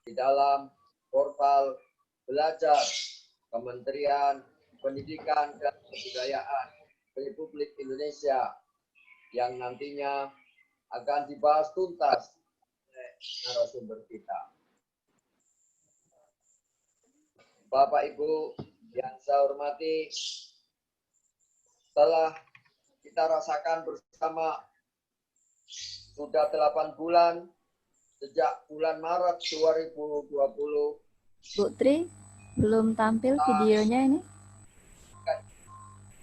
di dalam portal belajar Kementerian Pendidikan dan Kebudayaan Republik Indonesia yang nantinya akan dibahas tuntas oleh narasumber kita. Bapak Ibu yang saya hormati, setelah kita rasakan bersama sudah 8 bulan sejak bulan Maret 2020. Bu Tri, belum tampil videonya ini?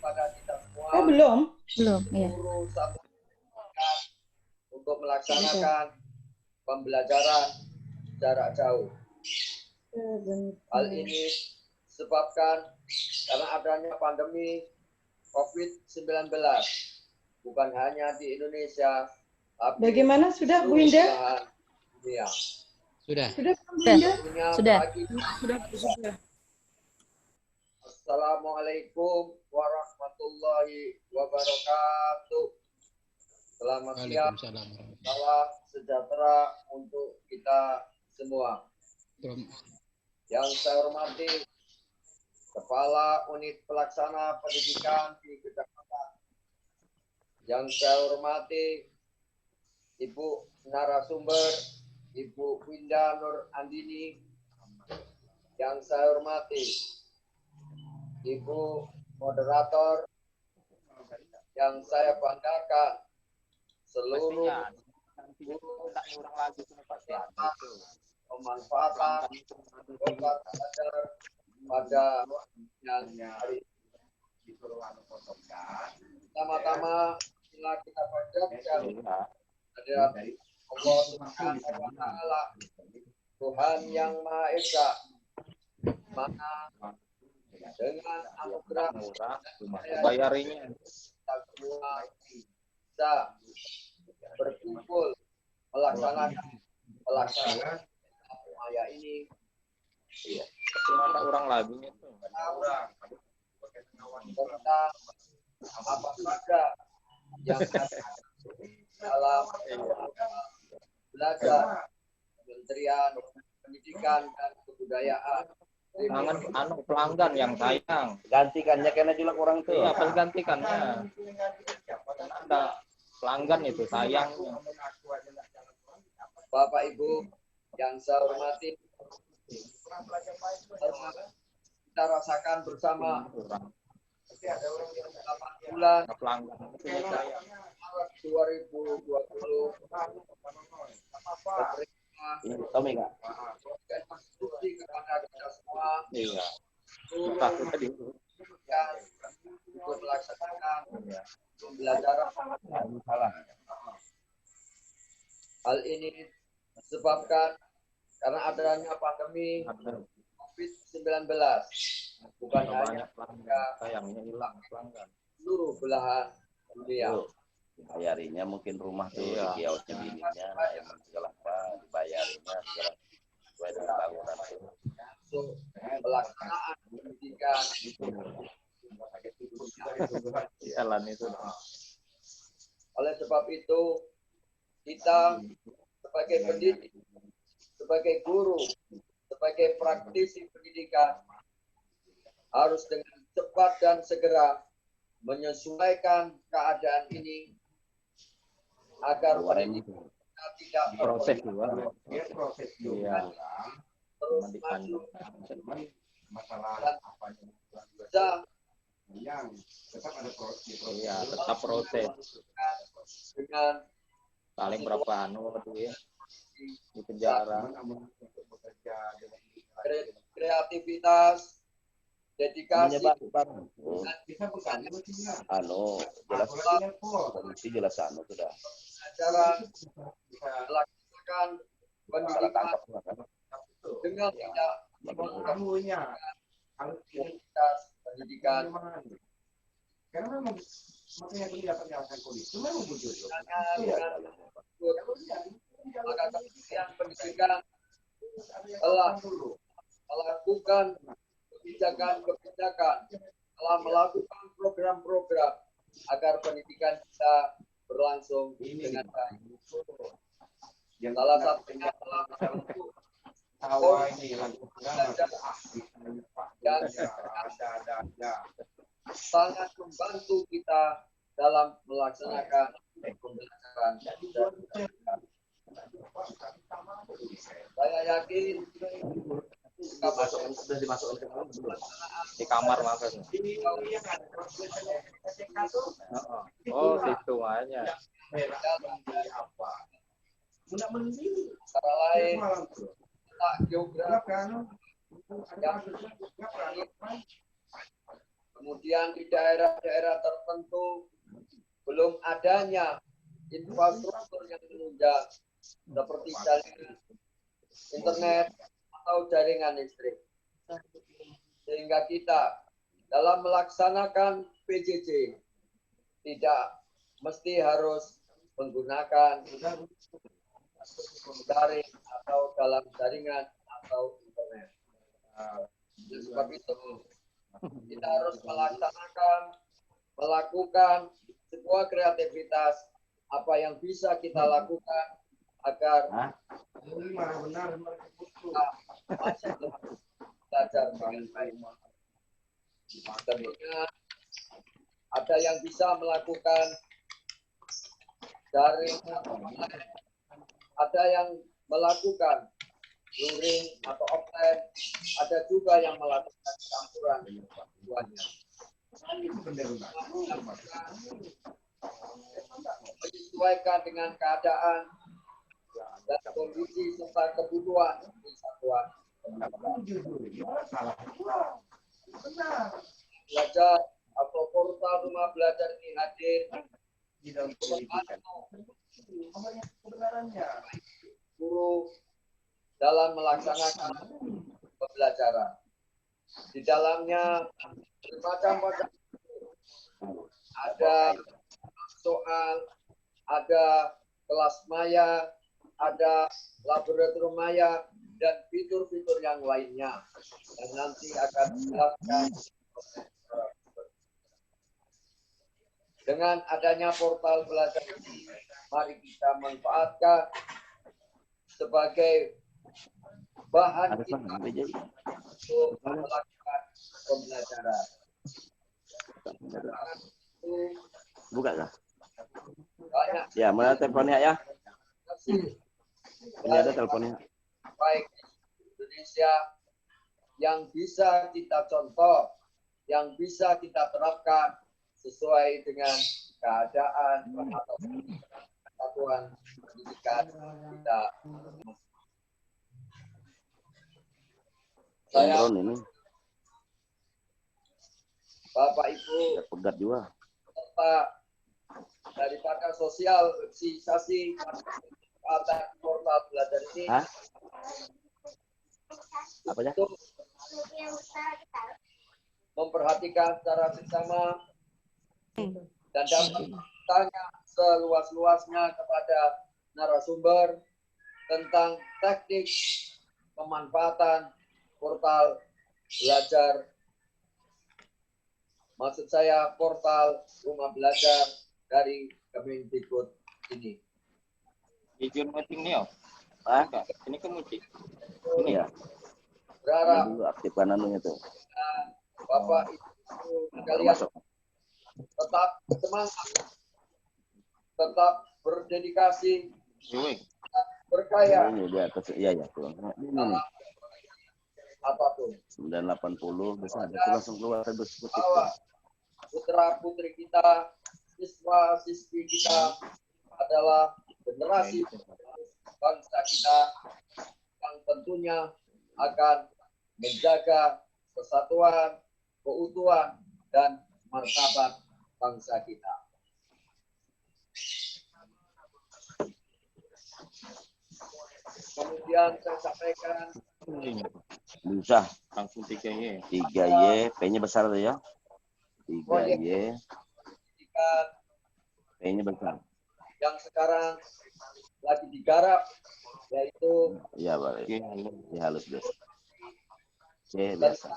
Pada kita semua. Oh, belum? Belum, ya. Untuk melaksanakan pembelajaran jarak jauh. Hal ini disebabkan karena adanya pandemi COVID-19, bukan hanya di Indonesia, tapi bagaimana sudah Bu Indah? Dunia. Sudah. Sudah. Assalamualaikum warahmatullahi wabarakatuh. Selamat siang, salam sejahtera untuk kita semua. Yang saya hormati Kepala Unit Pelaksana Pendidikan di Kecamatan. Yang saya hormati Ibu narasumber, Ibu Winda Nur Andini. Yang saya hormati Ibu moderator, yang saya banggakan seluruh pemanfaatan obat belajar pada yang hari ini. Pertama-tama bila kita panjatkan ada Allah Subhanahu wa Ta'ala, Tuhan yang Maha Esa, mana dengan anugerah bayarinya kita semua bisa berkumpul melaksanakan upaya ini. iya cuma orang lagi itu Tentang apa saja yang ada dalam belajar Kementerian Pendidikan dan Kebudayaan. kangen pelanggan yang sayang gantikannya karena juga kurang tuh. iya pas gantikannya ada pelanggan itu sayang. Bapak Ibu yang saya hormati, kita rasakan bersama 8 bulan pelanggan Maret 2020 Tommy Kak. dan instruksi kepada kita semua iya untuk melaksanakan pembelajaran. Hal ini disebabkan karena adanya pandemi COVID-19, bukan hanya sayangnya hilang pelanggan seluruh belahan dunia. Bayarinya mungkin rumah tuh Iya. kiosnya bininya emang segala apa dibayarinya segala sesuai dengan bangunan tuh. Untuk pelaksanaan pendidikan jalan itu oleh sebab itu kita sebagai pendidik, sebagai guru, sebagai praktisi pendidikan harus dengan cepat dan segera menyesuaikan keadaan ini agar pendidikan kita tidak proses juga iya terus maju dan bisa iya tetap proses dengan paling berapa tuh ya di penjara kreativitas, dedikasi, jelas kondisi jelas sudah ajaran melaksanakan pendidikan dengan tidak kualitas pendidikan karena makanya kelihatan kondisi memang muncul. Maka Kementerian Pendidikan telah melakukan kebijakan-kebijakan, telah melakukan program-program agar pendidikan kita berlangsung dengan baik. Salah satunya adalah tawa ini lagi yang ada. sangat membantu kita dalam melaksanakan pembelajaran. Saya yakin Sudah dimasukkan ke dalam belum? Di kamar makan. Oh, itu aja. cara lain tak geografi kemudian di daerah-daerah tertentu belum adanya infrastruktur yang menunjang seperti jaringan internet atau jaringan listrik, sehingga kita dalam melaksanakan PJJ tidak mesti harus menggunakan daring atau dalam jaringan atau internet. Oleh sebab itu kita harus melakukan sebuah kreativitas apa yang bisa kita lakukan agar kita masih belajar dengan baik. Tentunya ada yang bisa melakukan daring atau online, ada yang melakukan luring atau offline, ada juga yang melakukan campuran keduanya. Menyesuaikan dengan keadaan dan kondisi serta kebutuhan di satuan. Belajar atau portal rumah belajar ini hadir guru dalam melaksanakan pembelajaran. Di dalamnya bermacam-macam, ada soal, ada kelas maya, ada laboratorium maya, dan fitur-fitur yang lainnya yang nanti akan dijelaskan. Dengan adanya portal belajar ini, mari kita manfaatkan sebagai bahan kita untuk melakukan pembelajaran. Buka kah? Banyak Ya, mana teleponnya ya? kasih Ini ada teleponnya. baik di Indonesia yang bisa kita contoh, yang bisa kita terapkan sesuai dengan keadaan atau kesatuan pendidikan kita. Saya, Drone ini Bapak Ibu, pegat juga. serta daripada sosialisasi atas portal belajar ini Hah? Apa ya? untuk memperhatikan secara seksama dan dapat bertanya seluas-luasnya kepada narasumber tentang teknik pemanfaatan portal belajar. Maksud saya portal rumah belajar dari Kemendikbud ini. Jujur meeting nih, Hah? ini kan meeting. Ini ya. Berharap Dulu aktifkan anunya tuh. Bapak Ibu sekalian Masuk. tetap semangat, tetap berdedikasi, Yoi. tetap berkaya Ini di atas. Iya ya tuh. Ini nih. apapun. 980 bisa ada langsung keluar terus putih. Bahwa putra putri kita, siswa siswi kita adalah generasi bangsa kita yang tentunya akan menjaga kesatuan, keutuhan, dan martabat bangsa kita. Kemudian saya sampaikan Bisa. Langsung 3Y. 3Y, P-nya besar tuh ya. 3Y, pendidikan P-nya besar. yang sekarang lagi digarap, yaitu Iya, balik. Oke, halo. Ya halus biasa. C biasa.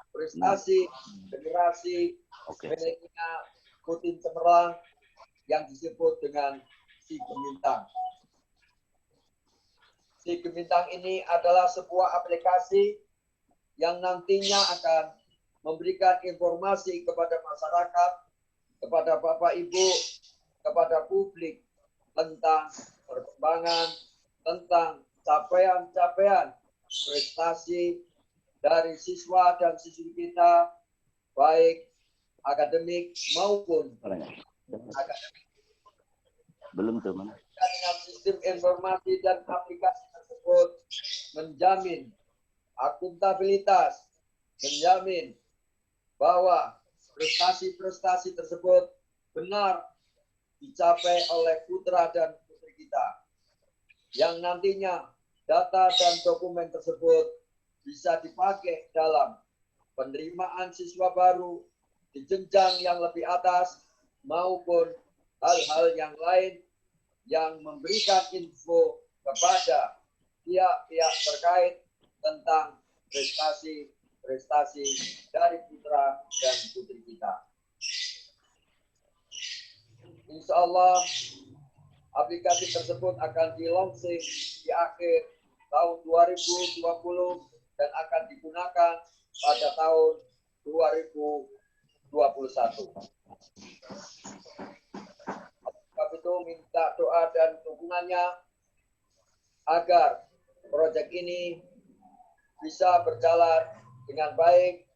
prestasi generasi Oke. milenial Putin cemerlang yang disebut dengan si pemintang. Si Gemintang ini adalah sebuah aplikasi yang nantinya akan memberikan informasi kepada masyarakat, kepada Bapak Ibu, kepada publik tentang perkembangan, tentang capaian-capaian prestasi dari siswa dan siswi kita, baik akademik maupun akademik. Belum tuh mana? Dengan sistem informasi dan aplikasi tersebut menjamin akuntabilitas, menjamin bahwa prestasi-prestasi tersebut benar dicapai oleh putra dan putri kita, yang nantinya data dan dokumen tersebut bisa dipakai dalam penerimaan siswa baru di jenjang yang lebih atas maupun hal-hal yang lain yang memberikan info kepada pihak-pihak terkait tentang prestasi-prestasi dari putra dan putri kita. Insya Allah aplikasi tersebut akan di-launching di akhir tahun 2020 dan akan digunakan pada tahun 2021. Sebab itu minta doa dan dukungannya agar proyek ini bisa berjalan dengan baik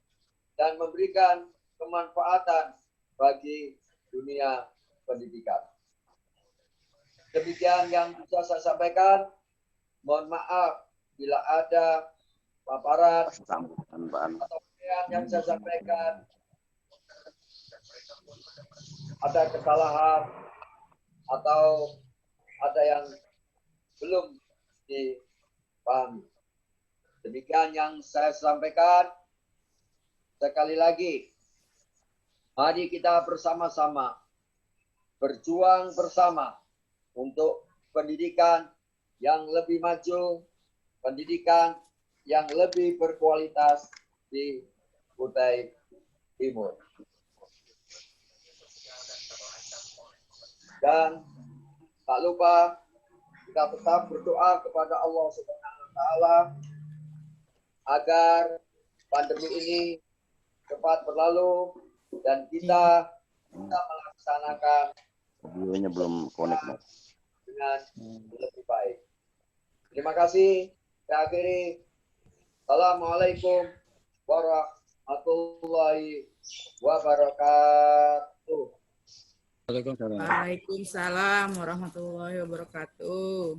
dan memberikan kemanfaatan bagi dunia pendidikan. Demikian yang bisa saya sampaikan. Mohon maaf bila ada paparan atau yang saya sampaikan ada kesalahan atau ada yang belum dipahami. Demikian yang saya sampaikan. Sekali lagi, mari kita bersama-sama berjuang bersama untuk pendidikan yang lebih maju, pendidikan yang lebih berkualitas di Kutai Timur. Dan tak lupa kita tetap berdoa kepada Allah Subhanahu wa taala agar pandemi ini cepat berlalu dan kita bisa melaksanakan Videonya belum connect. dengan lebih baik. Terima kasih. Saya akhiri. Assalamualaikum warahmatullahi wabarakatuh. Waalaikumsalam warahmatullahi wabarakatuh.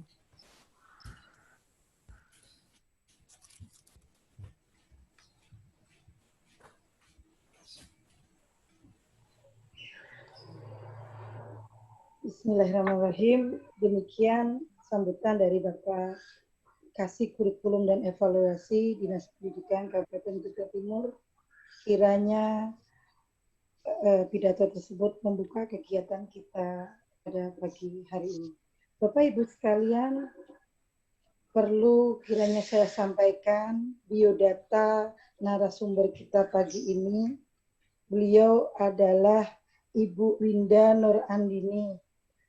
Bismillahirrahmanirrahim. Demikian sambutan dari Bapak Kasih Kurikulum dan Evaluasi Dinas Pendidikan Kabupaten Kutai Timur. Kiranya pidato tersebut membuka kegiatan kita pada pagi hari ini. Bapak Ibu sekalian, perlu kiranya saya sampaikan biodata narasumber kita pagi ini. Beliau adalah Ibu Winda Nur Andini.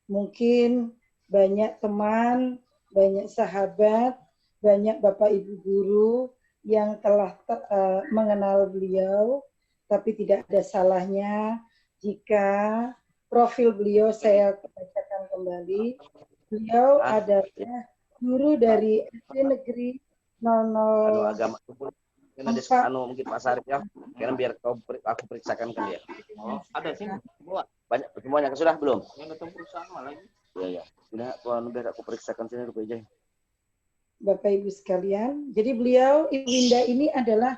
Mungkin banyak teman, banyak sahabat, banyak Bapak Ibu guru yang telah mengenal beliau, tapi tidak ada salahnya jika profil beliau saya bacakan kembali. Beliau adalah guru dari SD Negeri 00 agama mungkin Pak Sarif ya, karena biar aku periksakan kan dia. Oh, ada sini semua. Banyak semuanya sudah belum? Yang datang perusahaan malah lagi. Iya. Sudah, tuan biar aku periksakan sini dulu aja. Bapak Ibu sekalian, jadi beliau Ibu Winda ini adalah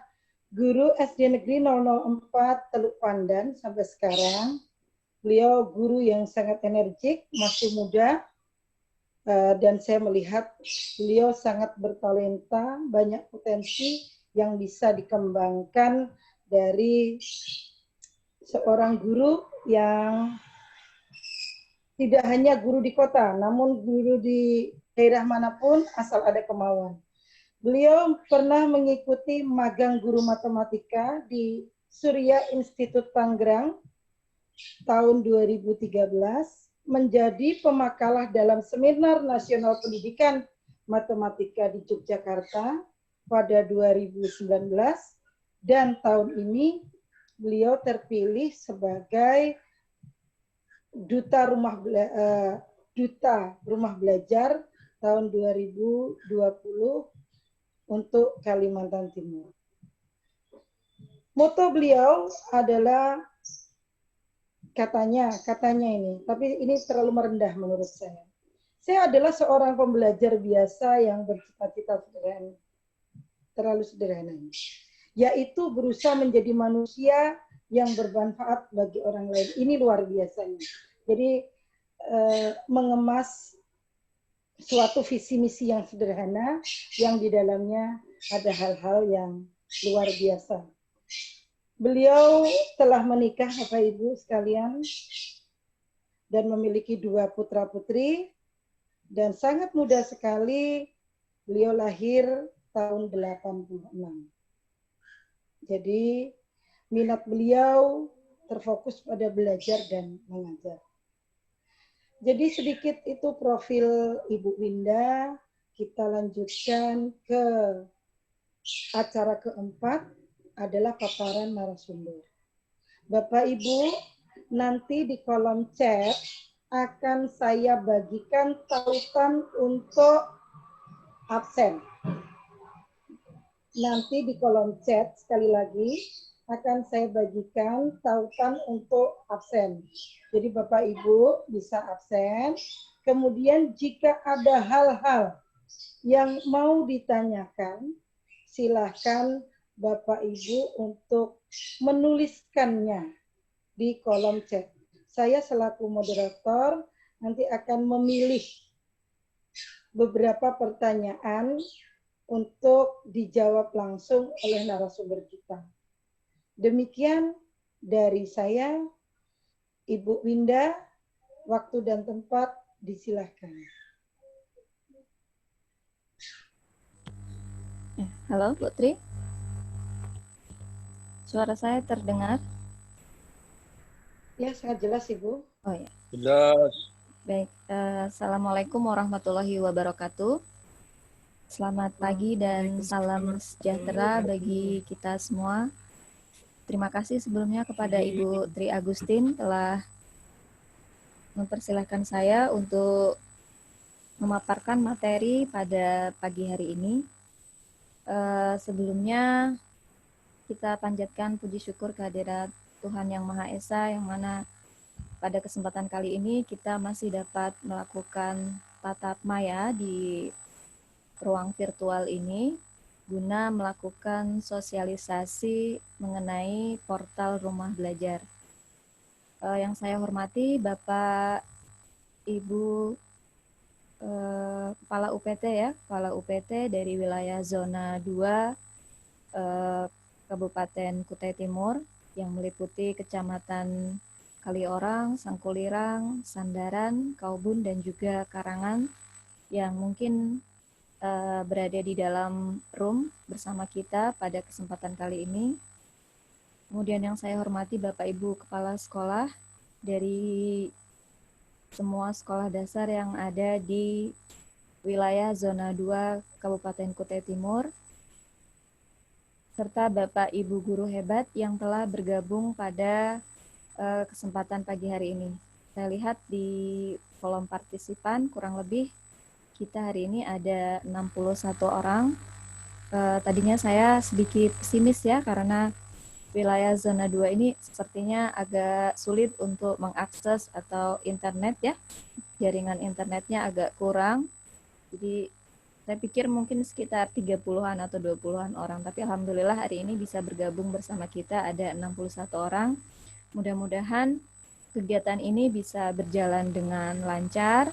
guru SD Negeri 004 Teluk Pandan sampai sekarang. Beliau guru yang sangat energik, masih muda, dan saya melihat beliau sangat bertalenta, banyak potensi yang bisa dikembangkan dari seorang guru yang tidak hanya guru di kota, namun guru di daerah manapun asal ada kemauan. Beliau pernah mengikuti magang guru matematika di Surya Institut Tangerang tahun 2013, menjadi pemakalah dalam Seminar Nasional Pendidikan Matematika di Yogyakarta pada 2019 dan tahun ini beliau terpilih sebagai Duta Rumah Belajar tahun 2020 untuk Kalimantan Timur. Moto beliau adalah katanya ini, tapi ini terlalu merendah menurut saya. Saya adalah seorang pembelajar biasa yang bercita-cita sederhana, terlalu sederhana, yaitu berusaha menjadi manusia yang bermanfaat bagi orang lain. Ini luar biasanya. Jadi mengemas suatu visi misi yang sederhana yang di dalamnya ada hal-hal yang luar biasa. Beliau telah menikah, Bapak Ibu sekalian, dan memiliki 2 putra-putri, dan sangat muda sekali. Beliau lahir tahun 86. Jadi minat beliau terfokus pada belajar dan mengajar. Jadi sedikit itu profil Ibu Winda. Kita lanjutkan ke acara keempat adalah paparan narasumber. Bapak Ibu, nanti di kolom chat akan saya bagikan tautan untuk absen. Nanti di kolom chat sekali lagi akan saya bagikan tautan untuk absen. Jadi Bapak Ibu bisa absen. Kemudian jika ada hal-hal yang mau ditanyakan, silakan Bapak Ibu untuk menuliskannya di kolom chat. Saya selaku moderator nanti akan memilih beberapa pertanyaan untuk dijawab langsung oleh narasumber kita. Demikian dari saya, Ibu Winda, waktu dan tempat disilahkan. Halo, Putri. Suara saya terdengar? Ya, sangat jelas, Ibu. Oh ya. Jelas. Baik. Assalamualaikum warahmatullahi wabarakatuh. Selamat pagi dan salam sejahtera bagi kita semua. Terima kasih sebelumnya kepada Ibu Tri Agustin telah mempersilahkan saya untuk memaparkan materi pada pagi hari ini. Sebelumnya kita panjatkan puji syukur kehadirat Tuhan Yang Maha Esa, yang mana pada kesempatan kali ini kita masih dapat melakukan tatap maya di ruang virtual ini guna melakukan sosialisasi mengenai portal Rumah Belajar. Yang saya hormati Bapak Ibu Kepala UPT ya, Kepala UPT dari wilayah zona 2 Kabupaten Kutai Timur yang meliputi Kecamatan Kaliorang, Sangkulirang, Sandaran, Kaubun, dan juga Karangan yang mungkin berada di dalam room bersama kita pada kesempatan kali ini. Kemudian yang saya hormati Bapak Ibu Kepala Sekolah dari semua sekolah dasar yang ada di wilayah zona 2 Kabupaten Kutai Timur, serta Bapak Ibu guru hebat yang telah bergabung pada kesempatan pagi hari ini. Saya lihat di kolom partisipan kurang lebih kita hari ini ada 61 orang. Tadinya saya sedikit pesimis ya, karena wilayah zona 2 ini sepertinya agak sulit untuk mengakses atau internet ya. Jaringan internetnya agak kurang. Jadi saya pikir mungkin sekitar 30-an atau 20-an orang. Tapi alhamdulillah hari ini bisa bergabung bersama kita ada 61 orang. Mudah-mudahan kegiatan ini bisa berjalan dengan lancar.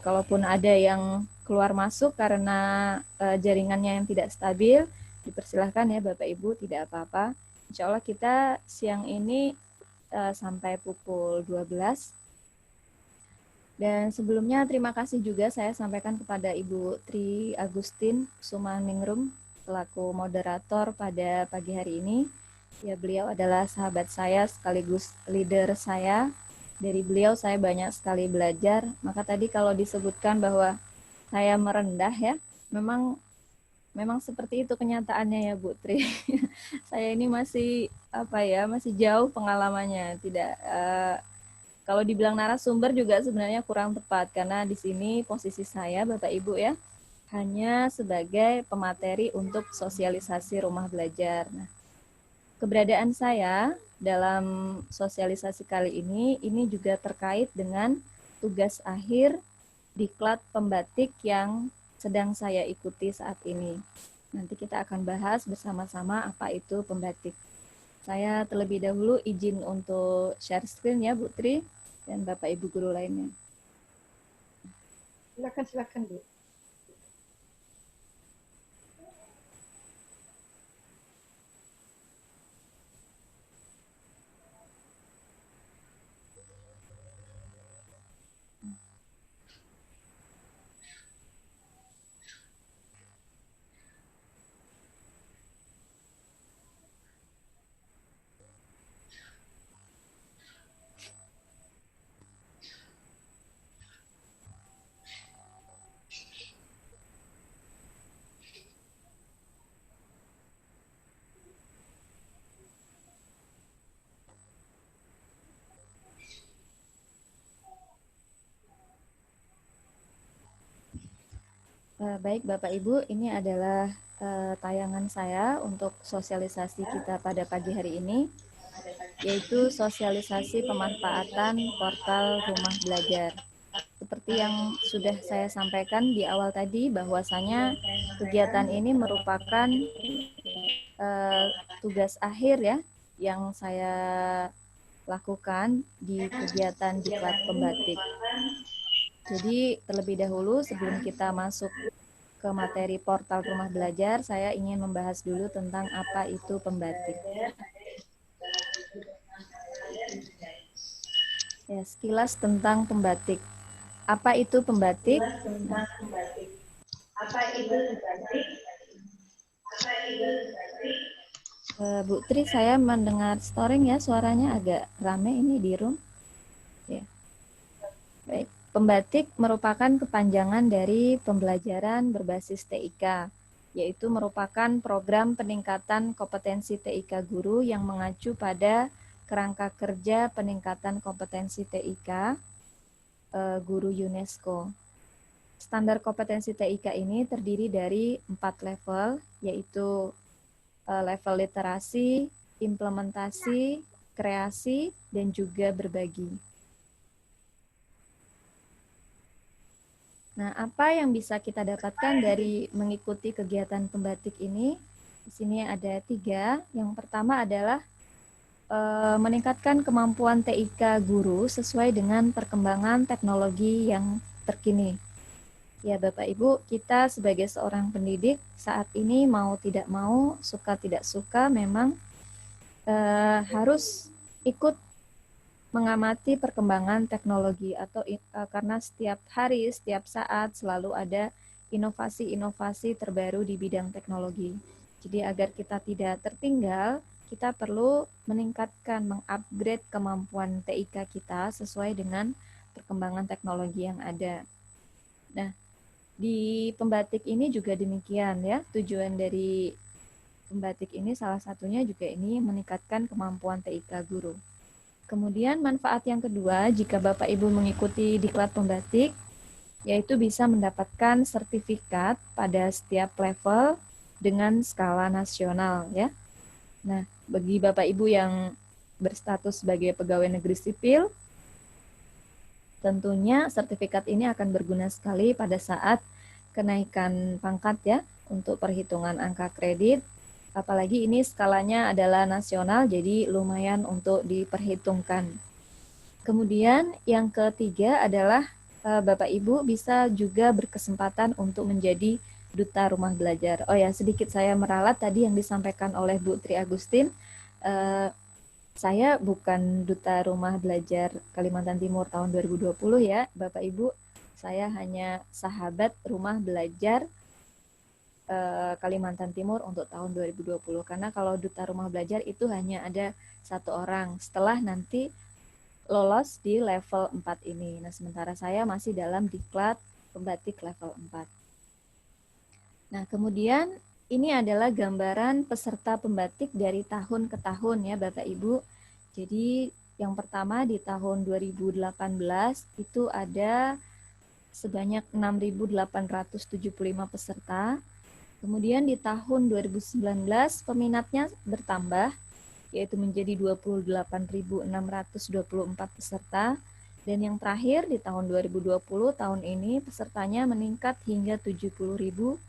Kalaupun ada yang keluar masuk karena jaringannya yang tidak stabil, dipersilahkan ya Bapak Ibu, tidak apa-apa. Insya Allah kita siang ini sampai pukul 12. Dan sebelumnya terima kasih juga saya sampaikan kepada Ibu Tri Agustin Sumaningrum selaku moderator pada pagi hari ini. Ya, beliau adalah sahabat saya sekaligus leader saya. Dari beliau saya banyak sekali belajar. Maka tadi kalau disebutkan bahwa saya merendah ya. Memang seperti itu kenyataannya ya Bu Tri. Saya ini masih masih jauh pengalamannya. Tidak kalau dibilang narasumber juga sebenarnya kurang tepat karena di sini posisi saya Bapak Ibu ya hanya sebagai pemateri untuk sosialisasi rumah belajar. Nah, keberadaan saya dalam sosialisasi kali ini juga terkait dengan tugas akhir diklat pembatik yang sedang saya ikuti saat ini. Nanti kita akan bahas bersama-sama apa itu pembatik. Saya terlebih dahulu izin untuk share screen ya Bu Tri dan Bapak Ibu guru lainnya. Silakan Bu. Baik Bapak Ibu, ini adalah tayangan saya untuk sosialisasi kita pada pagi hari ini, yaitu sosialisasi pemanfaatan portal rumah belajar. Seperti yang sudah saya sampaikan di awal tadi, bahwasanya kegiatan ini merupakan tugas akhir ya, yang saya lakukan di kegiatan diklat pembatik. Jadi terlebih dahulu sebelum kita masuk ke materi portal rumah belajar, saya ingin membahas dulu tentang apa itu pembatik. Ya, sekilas tentang pembatik. Apa itu pembatik? Bu Tri, saya mendengar storing ya, suaranya agak rame ini di room. Ya. Baik. Pembatik merupakan kepanjangan dari pembelajaran berbasis TIK, yaitu merupakan program peningkatan kompetensi TIK guru yang mengacu pada kerangka kerja peningkatan kompetensi TIK guru UNESCO. Standar kompetensi TIK ini terdiri dari 4 level, yaitu level literasi, implementasi, kreasi, dan juga berbagi. Nah, apa yang bisa kita dapatkan dari mengikuti kegiatan pembatik ini? Di sini ada 3. Yang pertama adalah meningkatkan kemampuan TIK guru sesuai dengan perkembangan teknologi yang terkini. Ya, Bapak Ibu, kita sebagai seorang pendidik saat ini mau tidak mau, suka tidak suka, memang harus ikut mengamati perkembangan teknologi atau karena setiap hari, setiap saat selalu ada inovasi-inovasi terbaru di bidang teknologi. Jadi agar kita tidak tertinggal, kita perlu meningkatkan, mengupgrade kemampuan TIK kita sesuai dengan perkembangan teknologi yang ada. Nah, di pembatik ini juga demikian ya, tujuan dari pembatik ini salah satunya juga ini meningkatkan kemampuan TIK guru. Kemudian manfaat yang kedua, jika Bapak Ibu mengikuti diklat pembatik, yaitu bisa mendapatkan sertifikat pada setiap level dengan skala nasional ya. Nah, bagi Bapak Ibu yang berstatus sebagai pegawai negeri sipil, tentunya sertifikat ini akan berguna sekali pada saat kenaikan pangkat ya, untuk perhitungan angka kredit. Apalagi ini skalanya adalah nasional, jadi lumayan untuk diperhitungkan. Kemudian yang ketiga adalah Bapak Ibu bisa juga berkesempatan untuk menjadi duta rumah belajar. Oh ya, sedikit saya meralat tadi yang disampaikan oleh Bu Tri Agustin. Saya bukan duta rumah belajar Kalimantan Timur tahun 2020 ya, Bapak Ibu. Saya hanya sahabat rumah belajar Kalimantan Timur untuk tahun 2020, karena kalau duta rumah belajar itu hanya ada 1 orang setelah nanti lolos di level 4 ini. Nah, sementara saya masih dalam diklat pembatik level 4. Nah, kemudian ini adalah gambaran peserta pembatik dari tahun ke tahun ya Bapak Ibu. Jadi yang pertama di tahun 2018 itu ada sebanyak 6.875 peserta. Kemudian di tahun 2019 peminatnya bertambah, yaitu menjadi 28.624 peserta. Dan yang terakhir di tahun 2020, tahun ini pesertanya meningkat hingga 70.312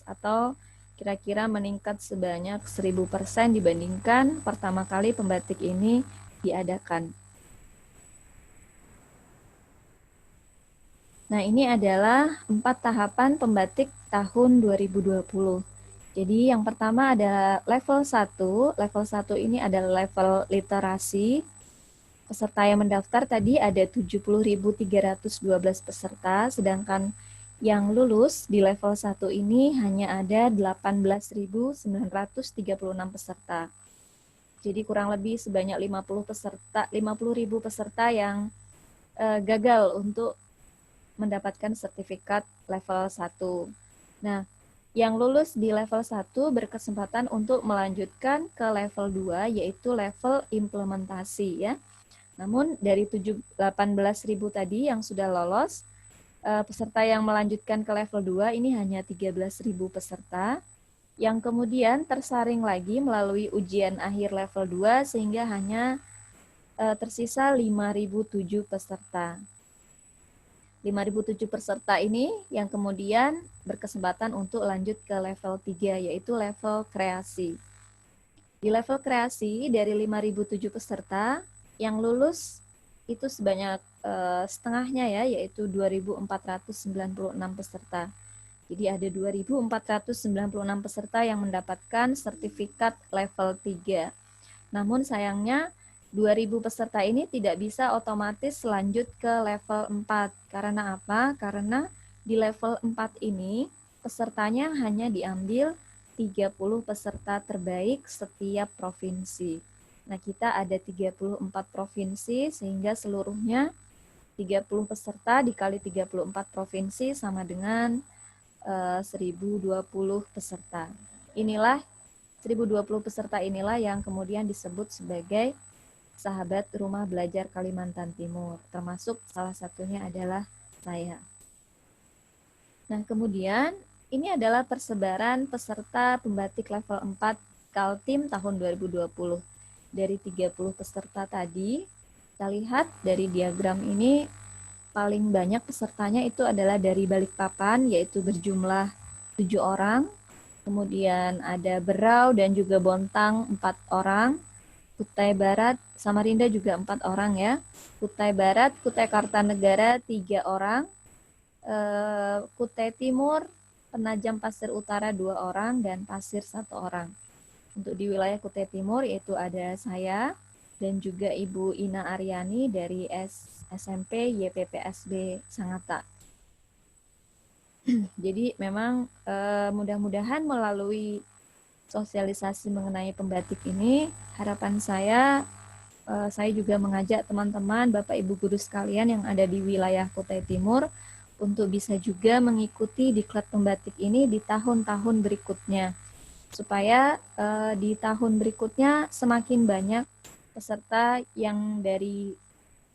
atau kira-kira meningkat sebanyak 1000% dibandingkan pertama kali pembatik ini diadakan. Nah, ini adalah 4 tahapan pembatik tahun 2020. Jadi yang pertama ada level 1. Level 1 ini adalah level literasi. Peserta yang mendaftar tadi ada 70.312 peserta, sedangkan yang lulus di level 1 ini hanya ada 18.936 peserta. Jadi kurang lebih sebanyak 50.000 peserta yang gagal untuk mendapatkan sertifikat level 1. Nah, yang lulus di level 1 berkesempatan untuk melanjutkan ke level 2, yaitu level implementasi ya. Namun dari 18.000 tadi yang sudah lolos, peserta yang melanjutkan ke level 2 ini hanya 13.000 peserta, yang kemudian tersaring lagi melalui ujian akhir level 2 sehingga hanya tersisa 5.007 peserta. 5.007 peserta ini yang kemudian berkesempatan untuk lanjut ke level 3, yaitu level kreasi. Di level kreasi dari 5.007 peserta, yang lulus itu sebanyak setengahnya ya, yaitu 2.496 peserta. Jadi ada 2.496 peserta yang mendapatkan sertifikat level 3. Namun sayangnya 2.000 peserta ini tidak bisa otomatis lanjut ke level 4. Karena apa? Karena di level 4 ini pesertanya hanya diambil 30 peserta terbaik setiap provinsi. Nah, kita ada 34 provinsi sehingga seluruhnya 30 peserta dikali 34 provinsi sama dengan 1.020 peserta. Inilah 1.020 peserta inilah yang kemudian disebut sebagai Sahabat Rumah Belajar Kalimantan Timur, termasuk salah satunya adalah saya. Nah, kemudian ini adalah persebaran peserta pembatik level 4 Kaltim tahun 2020. Dari 30 peserta tadi, kita lihat dari diagram ini paling banyak pesertanya itu adalah dari Balikpapan, yaitu berjumlah 7 orang. Kemudian ada Berau dan juga Bontang 4 orang. Kutai Barat, Samarinda juga 4 orang ya. Kutai Barat, Kutai Kartanegara 3 orang. Kutai Timur, Penajam Pasir Utara 2 orang dan Pasir 1 orang. Untuk di wilayah Kutai Timur yaitu ada saya dan juga Ibu Ina Aryani dari SMP YPPSB Sangatta. Jadi memang mudah-mudahan melalui sosialisasi mengenai pembatik ini, harapan saya juga mengajak teman-teman, Bapak Ibu guru sekalian yang ada di wilayah Kutai Timur untuk bisa juga mengikuti diklat pembatik ini di tahun-tahun berikutnya. Supaya di tahun berikutnya semakin banyak peserta yang dari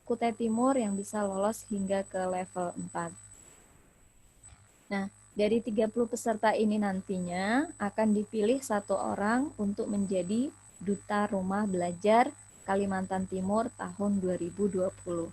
Kutai Timur yang bisa lolos hingga ke level 4. Nah, dari 30 peserta ini nantinya akan dipilih 1 orang untuk menjadi Duta Rumah Belajar Kalimantan Timur tahun 2020.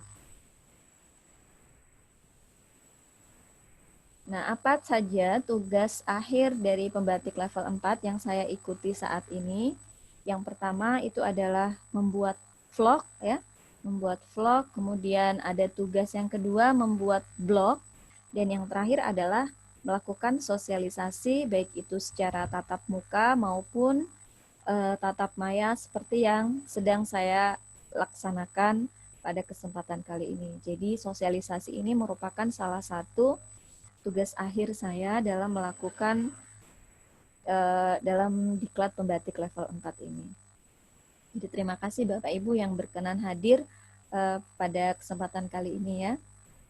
Nah, apa saja tugas akhir dari pembatik level 4 yang saya ikuti saat ini? Yang pertama itu adalah membuat vlog ya, membuat vlog, kemudian ada tugas yang kedua membuat blog, dan yang terakhir adalah melakukan sosialisasi baik itu secara tatap muka maupun tatap maya seperti yang sedang saya laksanakan pada kesempatan kali ini. Jadi sosialisasi ini merupakan salah satu tugas akhir saya dalam melakukan dalam diklat pembatik level 4 ini. Jadi terima kasih Bapak Ibu yang berkenan hadir pada kesempatan kali ini ya.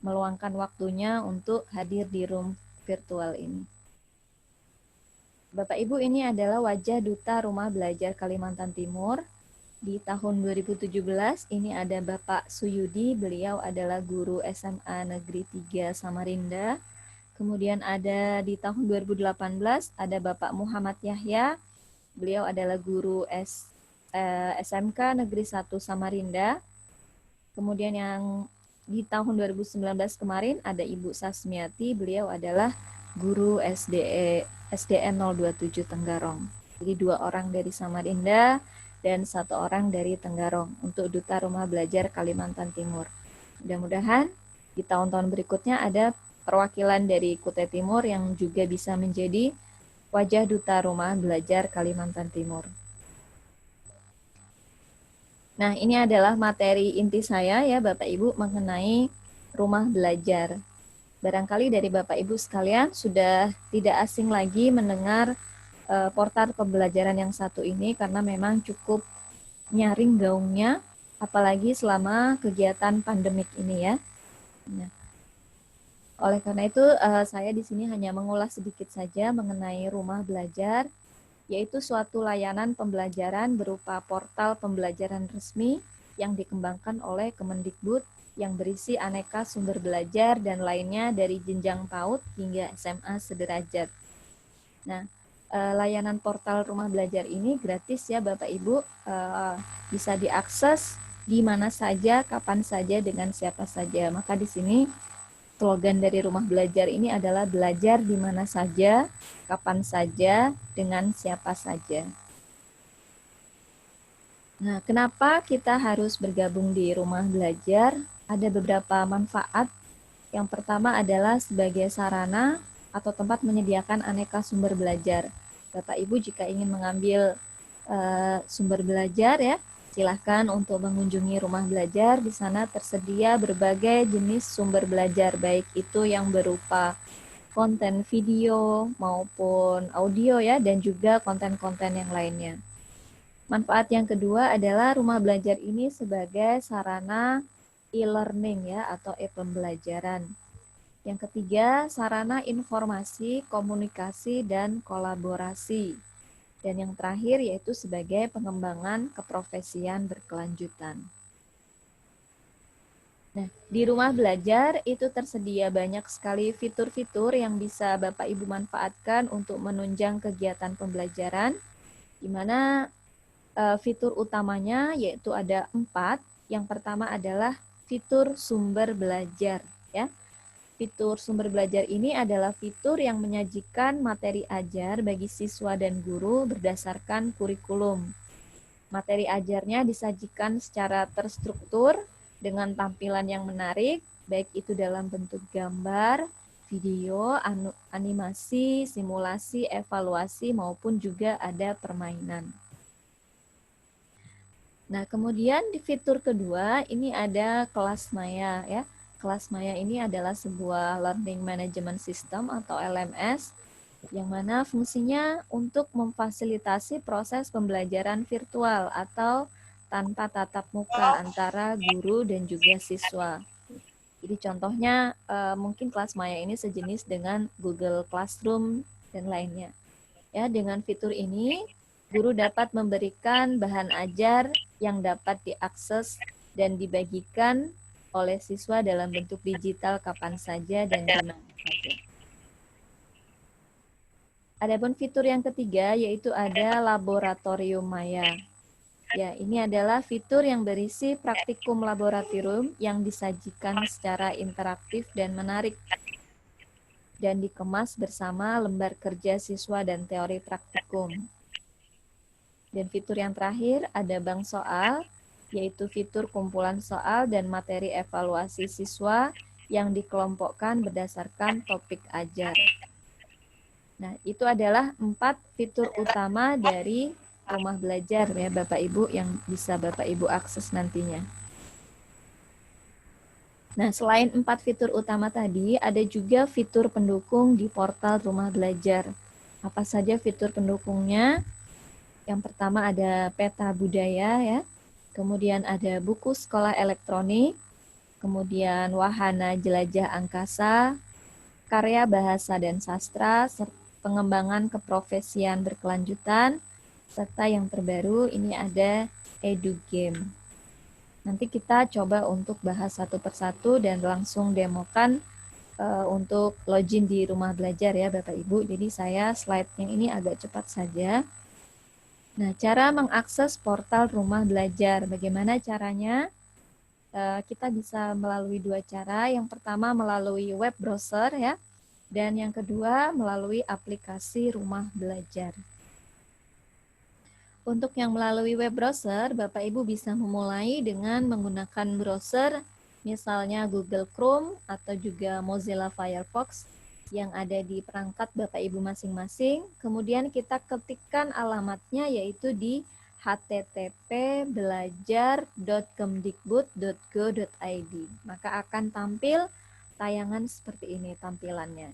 meluangkan waktunya untuk hadir di room virtual ini. Bapak Ibu, ini adalah wajah Duta Rumah Belajar Kalimantan Timur. Di tahun 2017 ini ada Bapak Suyudi, beliau adalah guru SMA Negeri 3 Samarinda. Kemudian ada di tahun 2018 ada Bapak Muhammad Yahya, beliau adalah guru SMK Negeri 1 Samarinda. Kemudian yang di tahun 2019 kemarin ada Ibu Sasmiati, beliau adalah guru SDN 027 Tenggarong. Jadi 2 orang dari Samarinda dan 1 orang dari Tenggarong untuk Duta Rumah Belajar Kalimantan Timur. Mudah-mudahan di tahun-tahun berikutnya ada perwakilan dari Kutai Timur yang juga bisa menjadi wajah Duta Rumah Belajar Kalimantan Timur. Nah, ini adalah materi inti saya ya Bapak Ibu mengenai rumah belajar. Barangkali dari Bapak Ibu sekalian sudah tidak asing lagi mendengar portal pembelajaran yang satu ini karena memang cukup nyaring gaungnya, apalagi selama kegiatan pandemik ini ya. Nah, oleh karena itu saya di sini hanya mengulas sedikit saja mengenai rumah belajar, yaitu suatu layanan pembelajaran berupa portal pembelajaran resmi yang dikembangkan oleh Kemendikbud yang berisi aneka sumber belajar dan lainnya dari jenjang PAUD hingga SMA sederajat. Nah, layanan portal rumah belajar ini gratis ya Bapak Ibu, bisa diakses di mana saja, kapan saja, dengan siapa saja. Maka di sini slogan dari rumah belajar ini adalah belajar di mana saja, kapan saja, dengan siapa saja. Nah, kenapa kita harus bergabung di rumah belajar? Ada beberapa manfaat. Yang pertama adalah sebagai sarana atau tempat menyediakan aneka sumber belajar. Bapak Ibu jika ingin mengambil sumber belajar ya, silahkan untuk mengunjungi rumah belajar. Di sana tersedia berbagai jenis sumber belajar, baik itu yang berupa konten video maupun audio ya, dan juga konten-konten yang lainnya. Manfaat yang kedua adalah rumah belajar ini sebagai sarana e-learning ya, atau e-pembelajaran. Yang ketiga, sarana informasi, komunikasi, dan kolaborasi. Dan yang terakhir yaitu sebagai pengembangan keprofesian berkelanjutan. Nah, di rumah belajar itu tersedia banyak sekali fitur-fitur yang bisa Bapak Ibu manfaatkan untuk menunjang kegiatan pembelajaran, di mana fitur utamanya yaitu ada 4. Yang pertama adalah fitur sumber belajar ya. Fitur sumber belajar ini adalah fitur yang menyajikan materi ajar bagi siswa dan guru berdasarkan kurikulum. Materi ajarnya disajikan secara terstruktur dengan tampilan yang menarik, baik itu dalam bentuk gambar, video, animasi, simulasi, evaluasi, maupun juga ada permainan. Nah, kemudian di fitur kedua ini ada kelas maya ya. Kelas maya ini adalah sebuah learning management system atau LMS yang mana fungsinya untuk memfasilitasi proses pembelajaran virtual atau tanpa tatap muka antara guru dan juga siswa. Jadi contohnya mungkin kelas maya ini sejenis dengan Google Classroom dan lainnya. Ya, dengan fitur ini guru dapat memberikan bahan ajar yang dapat diakses dan dibagikan oleh siswa dalam bentuk digital kapan saja dan di mana saja. Adapun fitur yang ketiga yaitu ada laboratorium maya. Ya, ini adalah fitur yang berisi praktikum laboratorium yang disajikan secara interaktif dan menarik dan dikemas bersama lembar kerja siswa dan teori praktikum. Dan fitur yang terakhir ada bank soal, yaitu fitur kumpulan soal dan materi evaluasi siswa yang dikelompokkan berdasarkan topik ajar. Nah, itu adalah 4 fitur utama dari rumah belajar ya Bapak Ibu yang bisa Bapak Ibu akses nantinya. Nah, selain 4 fitur utama tadi, ada juga fitur pendukung di portal rumah belajar. Apa saja fitur pendukungnya? Yang pertama ada peta budaya ya. Kemudian ada buku sekolah elektronik, kemudian wahana jelajah angkasa, karya bahasa dan sastra, pengembangan keprofesian berkelanjutan, serta yang terbaru ini ada edu game. Nanti kita coba untuk bahas satu persatu dan langsung demokan untuk login di rumah belajar ya Bapak Ibu. Jadi saya slide-nya ini agak cepat saja. Nah, cara mengakses portal rumah belajar. Bagaimana caranya? Kita bisa melalui dua cara. Yang pertama melalui web browser ya. Dan yang kedua melalui aplikasi rumah belajar. Untuk yang melalui web browser, Bapak Ibu bisa memulai dengan menggunakan browser misalnya Google Chrome atau juga Mozilla Firefox yang ada di perangkat Bapak Ibu masing-masing. Kemudian kita ketikkan alamatnya yaitu di http://belajar.kemdikbud.go.id. Maka akan tampil tayangan seperti ini tampilannya.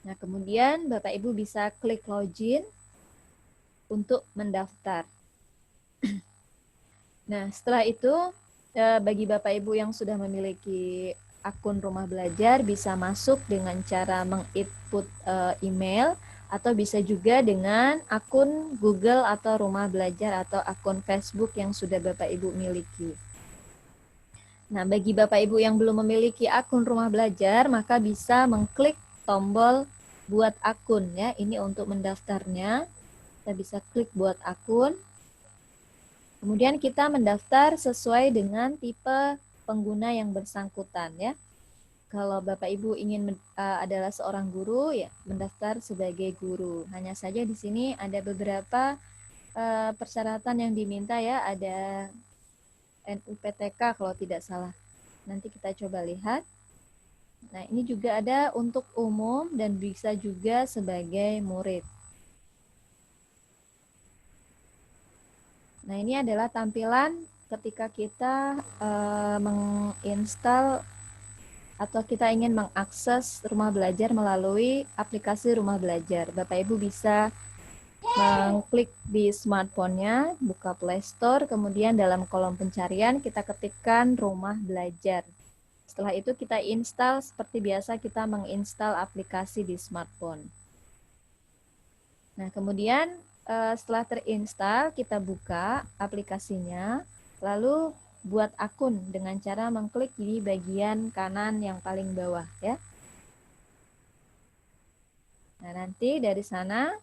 Nah, kemudian Bapak Ibu bisa klik login untuk mendaftar. Nah, setelah itu bagi Bapak Ibu yang sudah memiliki akun rumah belajar bisa masuk dengan cara menginput email atau bisa juga dengan akun Google atau rumah belajar atau akun Facebook yang sudah Bapak Ibu miliki. Nah, bagi Bapak Ibu yang belum memiliki akun rumah belajar, maka bisa mengklik tombol buat akun ya. Ini untuk mendaftarnya. Kita bisa klik buat akun. Kemudian kita mendaftar sesuai dengan tipe pengguna yang bersangkutan ya. Kalau Bapak Ibu ingin adalah seorang guru ya, mendaftar sebagai guru. Hanya saja di sini ada beberapa persyaratan yang diminta ya, ada NUPTK kalau tidak salah. Nanti kita coba lihat. Nah, ini juga ada untuk umum dan bisa juga sebagai murid. Nah, ini adalah tampilan ketika kita menginstal atau kita ingin mengakses rumah belajar melalui aplikasi rumah belajar. Bapak Ibu bisa mengklik di smartphone-nya, buka Play Store, kemudian dalam kolom pencarian kita ketikkan rumah belajar. Setelah itu kita install seperti biasa kita menginstal aplikasi di smartphone. Nah, kemudian setelah terinstall, kita buka aplikasinya, lalu buat akun dengan cara mengklik di bagian kanan yang paling bawah ya. Nah, nanti dari sana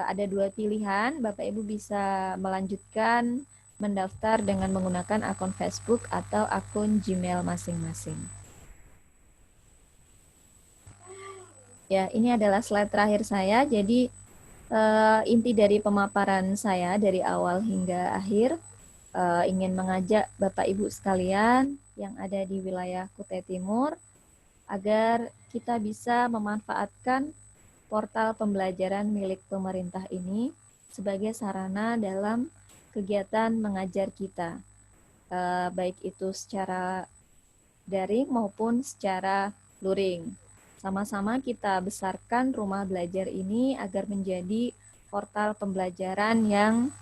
ada dua pilihan, Bapak Ibu bisa melanjutkan mendaftar dengan menggunakan akun Facebook atau akun Gmail masing-masing. Ya, ini adalah slide terakhir saya, jadi inti dari pemaparan saya dari awal hingga akhir ingin mengajak Bapak Ibu sekalian yang ada di wilayah Kutai Timur agar kita bisa memanfaatkan portal pembelajaran milik pemerintah ini sebagai sarana dalam kegiatan mengajar kita, baik itu secara daring maupun secara luring. Sama-sama kita besarkan rumah belajar ini agar menjadi portal pembelajaran yang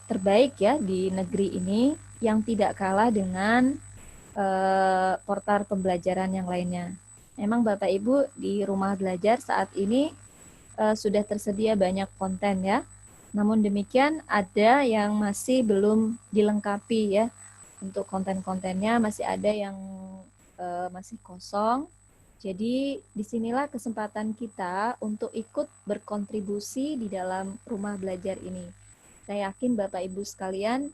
terbaik ya di negeri ini, yang tidak kalah dengan portal pembelajaran yang lainnya. Memang Bapak Ibu di rumah belajar saat ini sudah tersedia banyak konten ya. Namun demikian ada yang masih belum dilengkapi ya. Untuk konten-kontennya masih ada yang masih kosong. Jadi disinilah kesempatan kita untuk ikut berkontribusi di dalam rumah belajar ini. Saya yakin Bapak Ibu sekalian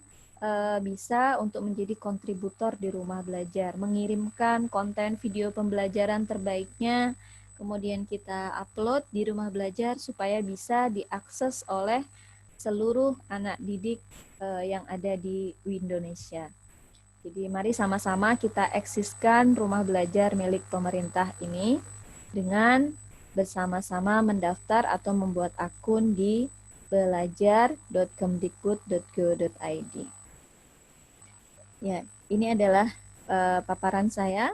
bisa untuk menjadi kontributor di rumah belajar, mengirimkan konten video pembelajaran terbaiknya, kemudian kita upload di rumah belajar supaya bisa diakses oleh seluruh anak didik yang ada di Indonesia. Jadi mari sama-sama kita eksiskan rumah belajar milik pemerintah ini dengan bersama-sama mendaftar atau membuat akun di belajar.kemdikbud.go.id. Ya, ini adalah paparan saya.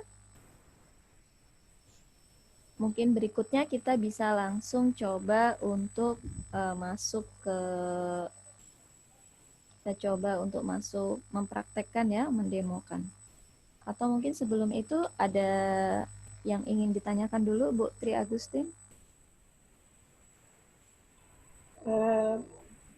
Mungkin berikutnya kita bisa langsung coba untuk mempraktekkan ya, mendemokan. Atau mungkin sebelum itu ada yang ingin ditanyakan dulu Bu Tri Agustin?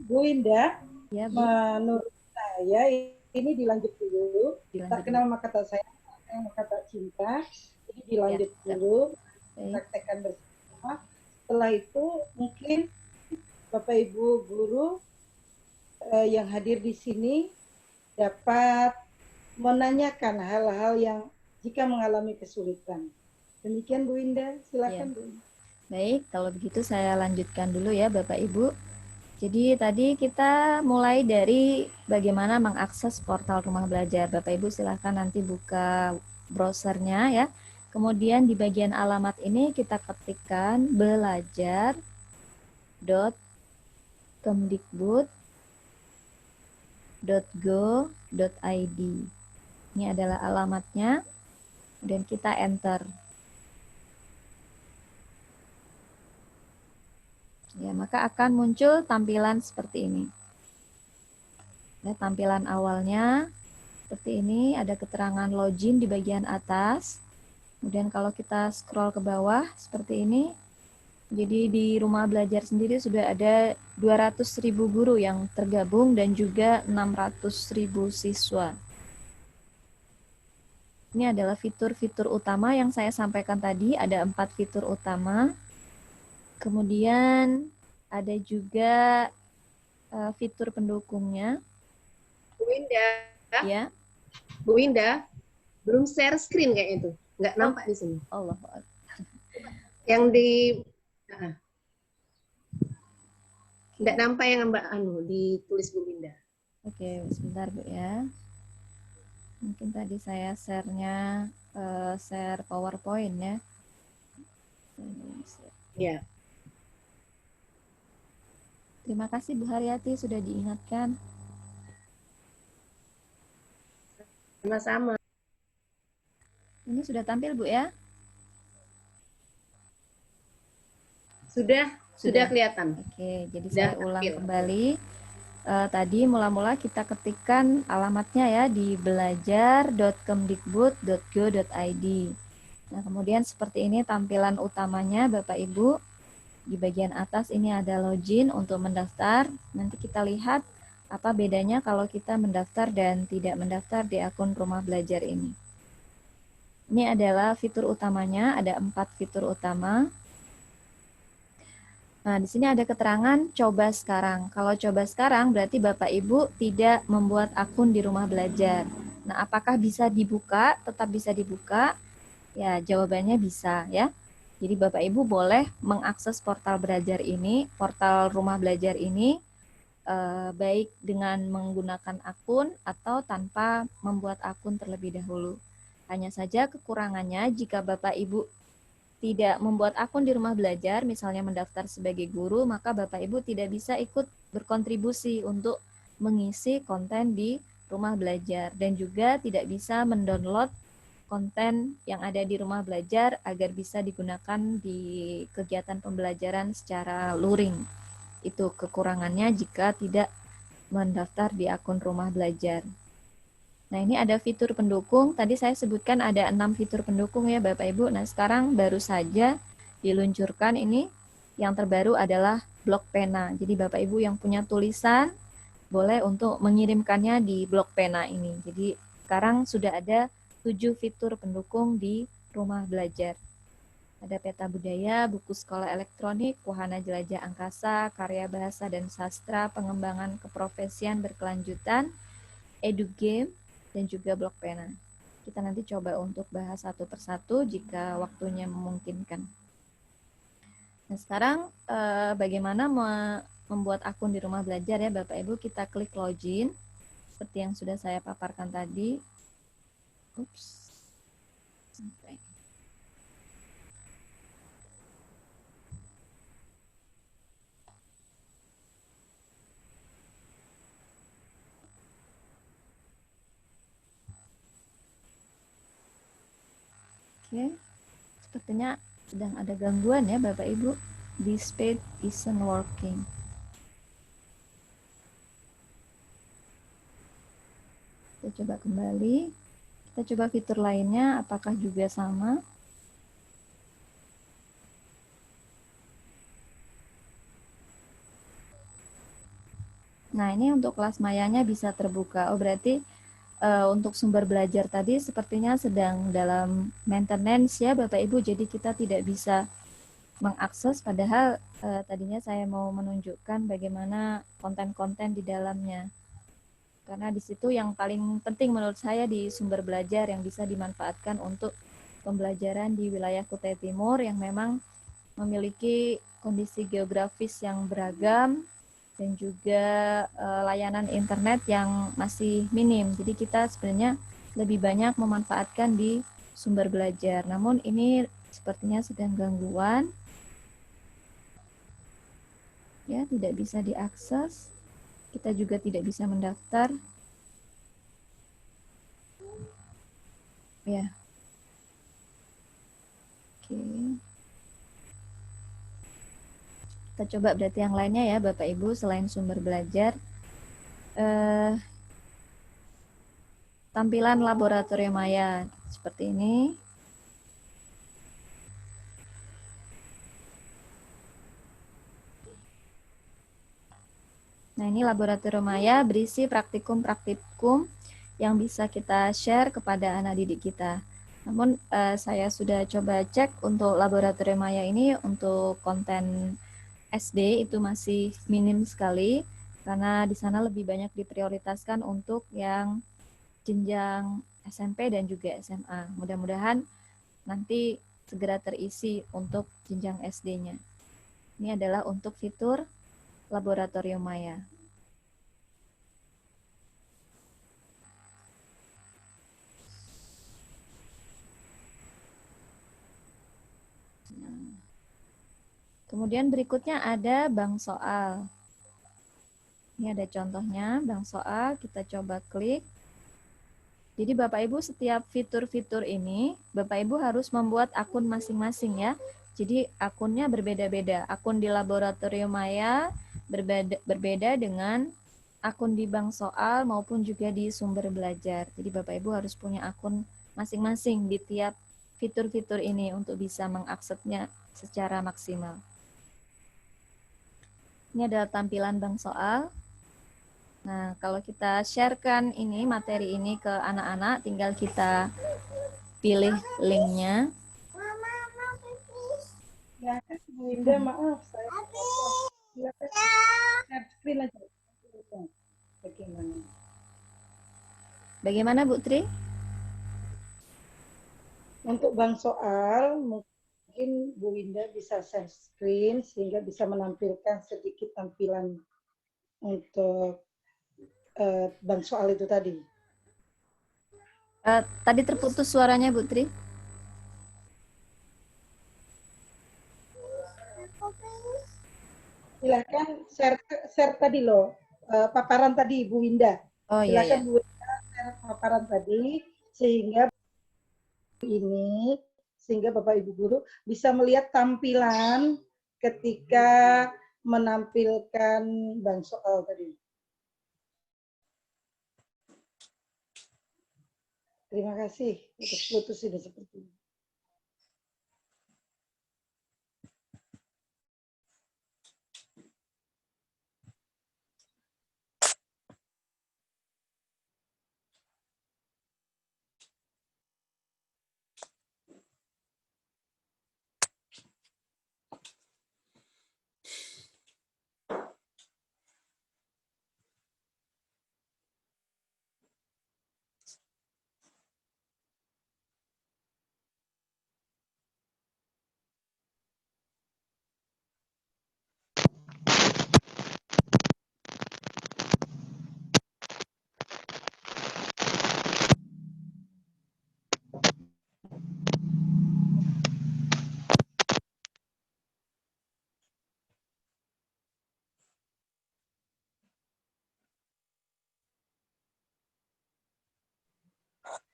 Bu Indah, Ya, Bu. menurut saya ini dilanjut dulu. Dilanjut Tak kenal maka tak sayang, sayang maka tak cinta. Jadi dilanjut Ya, dulu, Baik. praktekkan bersama. Setelah itu mungkin Bapak Ibu guru yang hadir di sini dapat menanyakan hal-hal yang jika mengalami kesulitan. Demikian Bu Indah, silakan Ya. Bu Indah. Baik, kalau begitu saya lanjutkan dulu ya Bapak Ibu. Jadi tadi kita mulai dari bagaimana mengakses portal Rumah Belajar. Bapak Ibu silahkan nanti buka browsernya ya. Kemudian di bagian alamat ini kita ketikkan belajar.kemdikbud.go.id. Ini adalah alamatnya. Dan kita enter. Ya, maka akan muncul tampilan seperti ini. Ya, tampilan awalnya seperti ini, ada keterangan login di bagian atas. Kemudian kalau kita scroll ke bawah seperti ini, jadi di Rumah Belajar sendiri sudah ada 200.000 guru yang tergabung dan juga 600.000 siswa. Ini adalah fitur-fitur utama yang saya sampaikan tadi, ada 4 fitur utama. Kemudian ada juga fitur pendukungnya. Bu Indah, Ya, Bu Indah, belum share screen kayaknya itu, nggak nampak di sini. Allah. Yang di, nggak nampak yang Mbak Anu ditulis Bu Indah. Oke, sebentar Bu ya. Mungkin tadi saya share-nya share PowerPoint ya. Ya. Terima kasih Bu Haryati sudah diingatkan. Sama-sama. Ini sudah tampil Bu ya? Sudah kelihatan. Oke, jadi Sudah saya ulang tampil. kembali. Tadi mula-mula kita ketikkan alamatnya ya di belajar.kemdikbud.go.id. Nah, kemudian seperti ini tampilan utamanya Bapak Ibu. Di bagian atas ini ada login untuk mendaftar. Nanti kita lihat apa bedanya kalau kita mendaftar dan tidak mendaftar di akun Rumah Belajar ini. Ini adalah fitur utamanya, ada 4 fitur utama. Nah, di sini ada keterangan coba sekarang. Kalau coba sekarang berarti Bapak Ibu tidak membuat akun di Rumah Belajar. Nah, apakah bisa dibuka? Tetap bisa dibuka? Ya, jawabannya bisa ya. Jadi Bapak Ibu boleh mengakses portal belajar ini, portal Rumah Belajar ini, baik dengan menggunakan akun atau tanpa membuat akun terlebih dahulu. Hanya saja kekurangannya jika Bapak Ibu tidak membuat akun di Rumah Belajar, misalnya mendaftar sebagai guru, maka Bapak Ibu tidak bisa ikut berkontribusi untuk mengisi konten di Rumah Belajar dan juga tidak bisa mendownload konten yang ada di Rumah Belajar agar bisa digunakan di kegiatan pembelajaran secara luring. Itu kekurangannya jika tidak mendaftar di akun Rumah Belajar. Nah, ini ada fitur pendukung. Tadi saya sebutkan ada 6 fitur pendukung ya Bapak Ibu. Nah, sekarang baru saja diluncurkan ini. Yang terbaru adalah blok pena. Jadi Bapak Ibu yang punya tulisan boleh untuk mengirimkannya di blok pena ini. Jadi sekarang sudah ada 7 fitur pendukung di Rumah Belajar. Ada peta budaya, buku sekolah elektronik, wahana jelajah angkasa, karya bahasa dan sastra, pengembangan keprofesian berkelanjutan, edugame, dan juga blok pena. Kita nanti coba untuk bahas satu persatu jika waktunya memungkinkan. Nah, sekarang bagaimana membuat akun di Rumah Belajar ya Bapak Ibu? Kita klik login, seperti yang sudah saya paparkan tadi. Sampai. Oke, sepertinya sedang ada gangguan ya Bapak Ibu. This page isn't working. Kita coba kembali. Kita Kita coba fitur lainnya, apakah juga sama? Nah, ini untuk kelas mayanya bisa terbuka. Oh, berarti untuk sumber belajar tadi sepertinya sedang dalam maintenance ya Bapak Ibu, jadi kita tidak bisa mengakses, padahal tadinya saya mau menunjukkan bagaimana konten-konten di dalamnya. Karena di situ yang paling penting menurut saya di sumber belajar yang bisa dimanfaatkan untuk pembelajaran di wilayah Kutai Timur yang memang memiliki kondisi geografis yang beragam dan juga layanan internet yang masih minim. Jadi kita sebenarnya lebih banyak memanfaatkan di sumber belajar. Namun ini sepertinya sedang gangguan. Ya, tidak bisa diakses. Kita juga tidak bisa mendaftar. Ya. Oke. Kita coba berarti yang lainnya ya Bapak Ibu selain sumber belajar. Tampilan laboratorium maya seperti ini. Nah, ini laboratorium maya berisi praktikum-praktikum yang bisa kita share kepada anak didik kita. Namun saya sudah coba cek untuk laboratorium maya ini untuk konten SD itu masih minim sekali karena di sana lebih banyak diprioritaskan untuk yang jenjang SMP dan juga SMA. Mudah-mudahan nanti segera terisi untuk jenjang SD-nya. Ini adalah untuk fitur laboratorium maya. Kemudian berikutnya ada bank soal. Ini ada contohnya, bank soal, kita coba klik. Jadi Bapak Ibu setiap fitur-fitur ini, Bapak Ibu harus membuat akun masing-masing ya. Jadi akunnya berbeda-beda. Akun di laboratorium maya berbeda dengan akun di bank soal maupun juga di sumber belajar. Jadi Bapak Ibu harus punya akun masing-masing di tiap fitur-fitur ini untuk bisa mengaksesnya secara maksimal. Ini adalah tampilan bank soal. Nah, kalau kita sharekan ini, materi ini ke anak-anak, tinggal kita pilih linknya. Silakan Bu Indah, maaf saya silakan share screen aja. Bagaimana? Bagaimana Bu Tri? Untuk bank soal mungkin Bu Winda bisa share screen sehingga bisa menampilkan sedikit tampilan untuk bank soal itu tadi. Tadi terputus suaranya Bu Tri. Silakan share tadi loh, paparan tadi Bu Winda. Oh iya, Silakan iya. Bu Winda share paparan tadi sehingga Bapak Ibu guru bisa melihat tampilan ketika menampilkan bank soal tadi. Terima kasih. Putus ini seperti ini.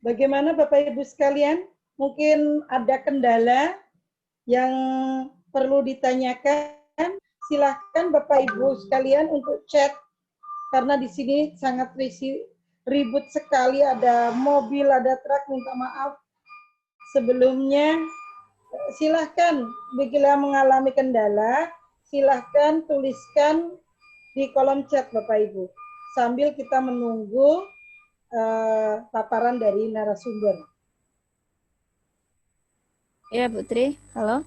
Bagaimana Bapak Ibu sekalian? Mungkin ada kendala yang perlu ditanyakan. Silahkan Bapak Ibu sekalian untuk chat karena di sini sangat ribut sekali, ada mobil, ada truk, minta maaf sebelumnya. Silahkan, bila mengalami kendala, silahkan tuliskan di kolom chat Bapak Ibu, sambil kita menunggu paparan dari narasumber. Ya, Putri. Halo.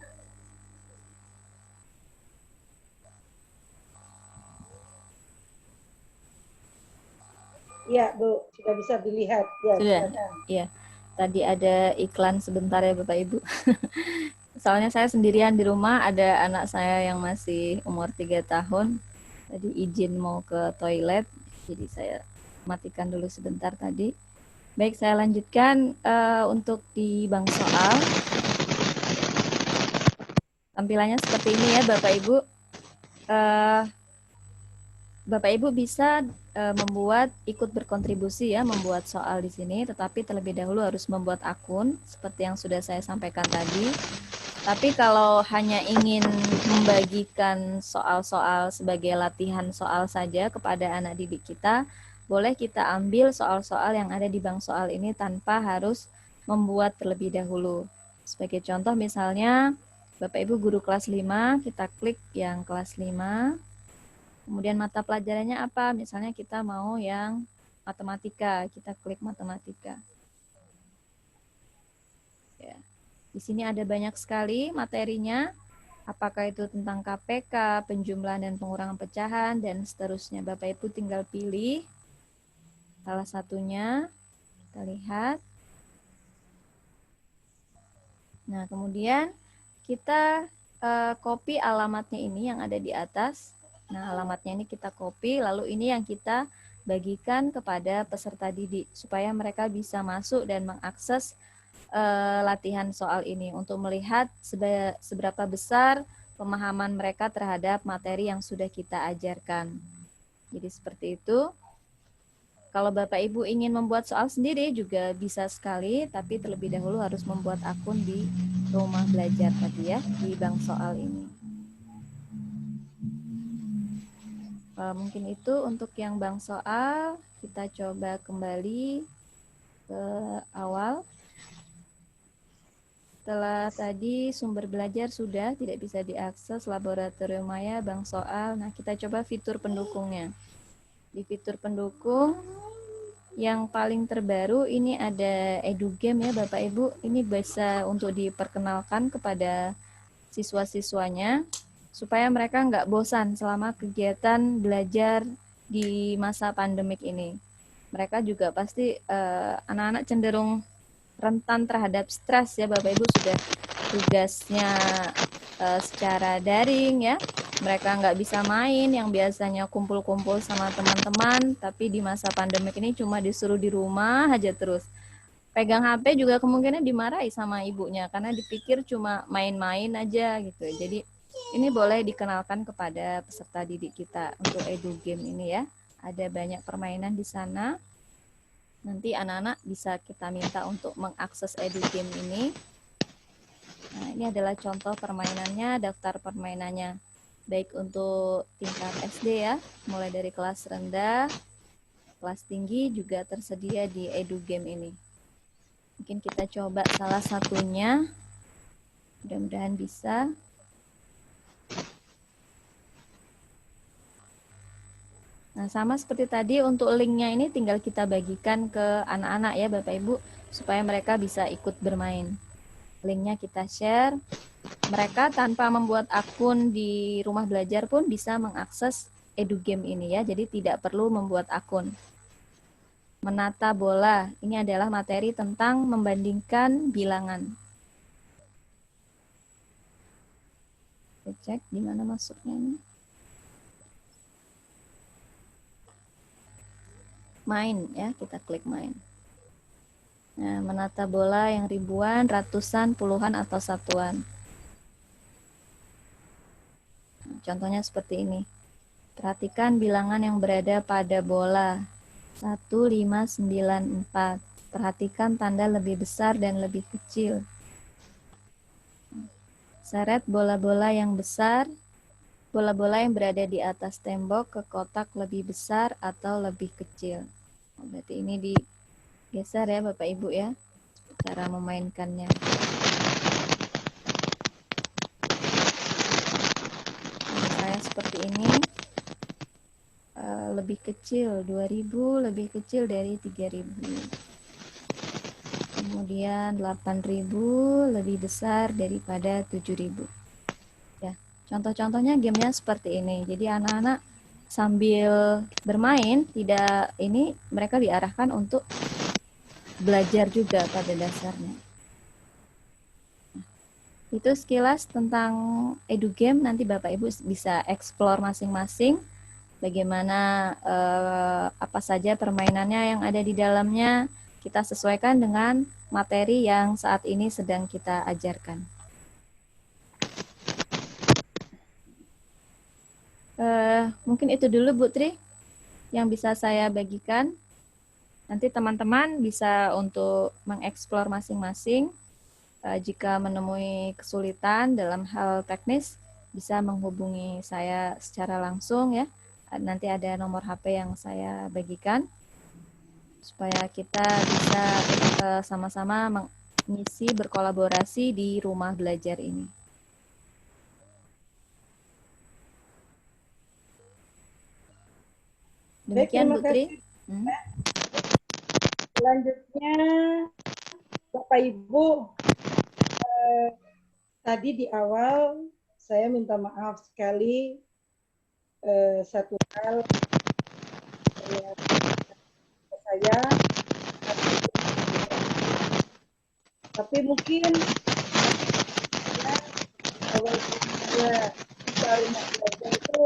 Ya, Bu, sudah bisa dilihat. Ya, Sudah. silakan. Iya. Tadi ada iklan sebentar ya Bapak Ibu. Soalnya saya sendirian di rumah, ada anak saya yang masih umur 3 tahun. Tadi izin mau ke toilet, jadi saya matikan dulu sebentar tadi. Baik, saya lanjutkan untuk di bank soal. Tampilannya seperti ini ya Bapak Ibu. Bapak Ibu bisa membuat, ikut berkontribusi ya, membuat soal di sini, tetapi terlebih dahulu harus membuat akun, seperti yang sudah saya sampaikan tadi. Tapi kalau hanya ingin membagikan soal-soal sebagai latihan soal saja kepada anak didik kita, boleh kita ambil soal-soal yang ada di bank soal ini tanpa harus membuat terlebih dahulu. Sebagai contoh misalnya, Bapak Ibu guru kelas 5, kita klik yang kelas 5. Kemudian mata pelajarannya apa? Misalnya kita mau yang matematika, kita klik matematika. Ya. Di sini ada banyak sekali materinya, apakah itu tentang KPK, penjumlahan dan pengurangan pecahan, dan seterusnya. Bapak Ibu tinggal pilih salah satunya, kita lihat. Nah, kemudian kita copy alamatnya ini yang ada di atas. Nah, alamatnya ini kita copy, lalu ini yang kita bagikan kepada peserta didik, supaya mereka bisa masuk dan mengakses latihan soal ini untuk melihat seberapa besar pemahaman mereka terhadap materi yang sudah kita ajarkan. Jadi seperti itu. Kalau Bapak Ibu ingin membuat soal sendiri juga bisa sekali, tapi terlebih dahulu harus membuat akun di rumah belajar tadi ya, di bank soal ini. Mungkin itu untuk yang bank soal, kita coba kembali ke awal. Setelah tadi sumber belajar sudah tidak bisa diakses, laboratorium maya, bank soal. Nah, kita coba fitur pendukungnya. Di fitur pendukung, yang paling terbaru ini ada EduGame ya Bapak Ibu. Ini bisa untuk diperkenalkan kepada siswa-siswanya, supaya mereka nggak bosan selama kegiatan belajar di masa pandemik ini. Mereka juga pasti anak-anak cenderung rentan terhadap stres ya Bapak Ibu, sudah tugasnya secara daring ya. Mereka nggak bisa main yang biasanya kumpul-kumpul sama teman-teman, tapi di masa pandemik ini cuma disuruh di rumah aja terus. Pegang HP juga kemungkinan dimarahi sama ibunya karena dipikir cuma main-main aja gitu. Jadi ini boleh dikenalkan kepada peserta didik kita untuk EduGame ini ya. Ada banyak permainan di sana. Nanti anak-anak bisa kita minta untuk mengakses EduGame ini. Nah, ini adalah contoh permainannya, daftar permainannya. Baik untuk tingkat SD ya, mulai dari kelas rendah, kelas tinggi juga tersedia di EduGame ini. Mungkin kita coba salah satunya, mudah-mudahan bisa. Nah, sama seperti tadi, untuk linknya ini tinggal kita bagikan ke anak-anak ya Bapak Ibu, supaya mereka bisa ikut bermain. Linknya kita share, mereka tanpa membuat akun di rumah belajar pun bisa mengakses EduGame ini ya, jadi tidak perlu membuat akun. Menata bola, ini adalah materi tentang membandingkan bilangan. Kita cek di mana masuknya ini. Main ya, kita klik main. Nah, menata bola yang ribuan, ratusan, puluhan, atau satuan. Contohnya seperti ini. Perhatikan bilangan yang berada pada bola. 1, 5, 9, 4. Perhatikan tanda lebih besar dan lebih kecil. Seret bola-bola yang besar, bola-bola yang berada di atas tembok ke kotak lebih besar atau lebih kecil. Berarti ini digeser ya Bapak Ibu ya, cara memainkannya. Nah, saya seperti ini, lebih kecil 2000, lebih kecil dari 3000. Kemudian 8000 lebih besar daripada 7000. Ya, contoh-contohnya gamenya seperti ini. Jadi anak-anak sambil bermain, tidak ini mereka diarahkan untuk belajar juga pada dasarnya. Itu sekilas tentang EduGame. Nanti Bapak Ibu bisa explore masing-masing bagaimana apa saja permainannya yang ada di dalamnya. Kita sesuaikan dengan materi yang saat ini sedang kita ajarkan. Mungkin itu dulu Bu Tri yang bisa saya bagikan. Nanti teman-teman bisa untuk mengeksplor masing-masing. Jika menemui kesulitan dalam hal teknis, bisa menghubungi saya secara langsung ya. Nanti ada nomor HP yang saya bagikan supaya kita bisa sama-sama mengisi berkolaborasi di rumah belajar ini. Demikian Bu Tri. Selanjutnya Bapak Ibu, tadi di awal saya minta maaf sekali satu hal saya, tapi mungkin awal saya baru belajar itu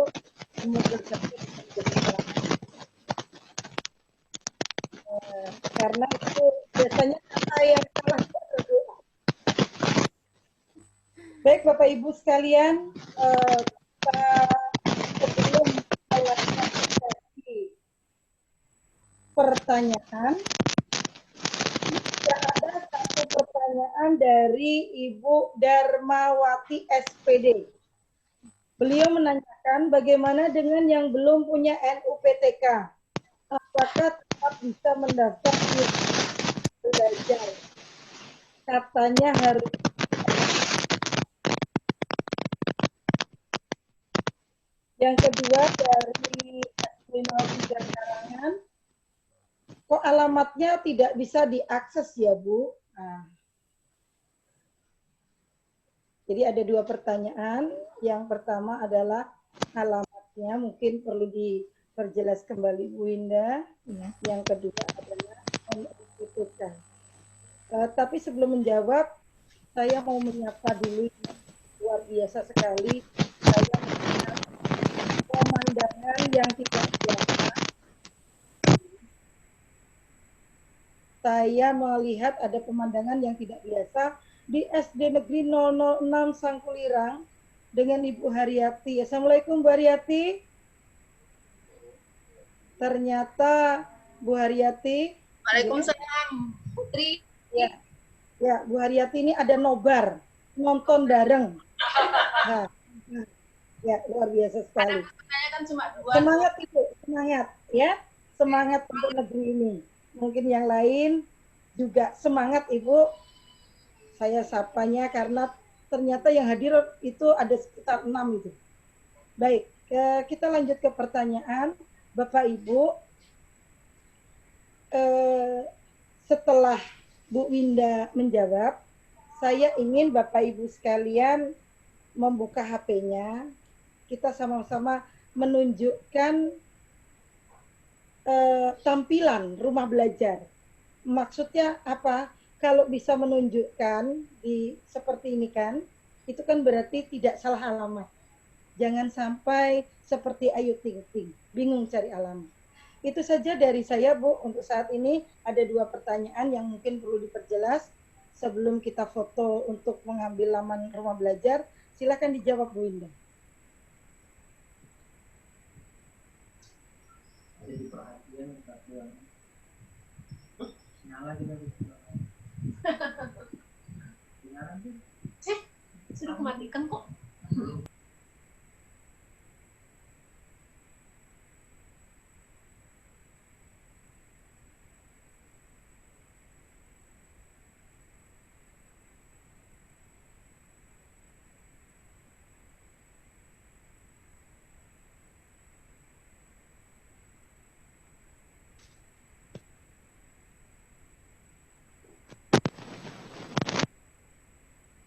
karena itu biasanya saya yang salah berdoa. Baik Bapak Ibu sekalian, sebelum melakukan pertanyaan, ada satu pertanyaan dari Ibu Darmawati SPD. Beliau menanyakan bagaimana dengan yang belum punya NUPTK, apakah tetap bisa mendaftar belajar? Katanya harus. Yang kedua dari S53 Karangan, kok alamatnya tidak bisa diakses ya Bu? Nah, jadi ada dua pertanyaan. Yang pertama adalah alamatnya mungkin perlu diperjelas kembali Bu Winda. Ya. Yang kedua adalah membutuhkan. Tapi sebelum menjawab, saya mau menyapa dulu, luar biasa sekali. Saya melihat pemandangan yang tidak biasa. Saya melihat ada pemandangan yang tidak biasa di SD Negeri 006 Sangkulirang dengan Ibu Haryati. Assalamualaikum Bu Haryati. Ternyata Bu Haryati. Waalaikumsalam Putri. Ya, Bu Haryati ini ada nobar, nonton bareng. Nah, ya luar biasa sekali. Kan cuma dua. Semangat Ibu, semangat ya, semangat untuk negeri ini. Mungkin yang lain juga semangat Ibu. Saya sapanya karena ternyata yang hadir itu ada sekitar 6 itu. Baik, kita lanjut ke pertanyaan Bapak Ibu. Setelah Bu Winda menjawab, saya ingin Bapak Ibu sekalian membuka HP-nya. Kita sama-sama menunjukkan tampilan rumah belajar. Maksudnya apa? Kalau bisa menunjukkan di seperti ini kan, itu kan berarti tidak salah alamat. Jangan sampai seperti Ayu Ting Ting, bingung cari alamat. Itu saja dari saya Bu, untuk saat ini ada dua pertanyaan yang mungkin perlu diperjelas sebelum kita foto untuk mengambil laman rumah belajar. Silakan dijawab Bu Winda. Jadi perhatian nyala kita Sudah matikan kok.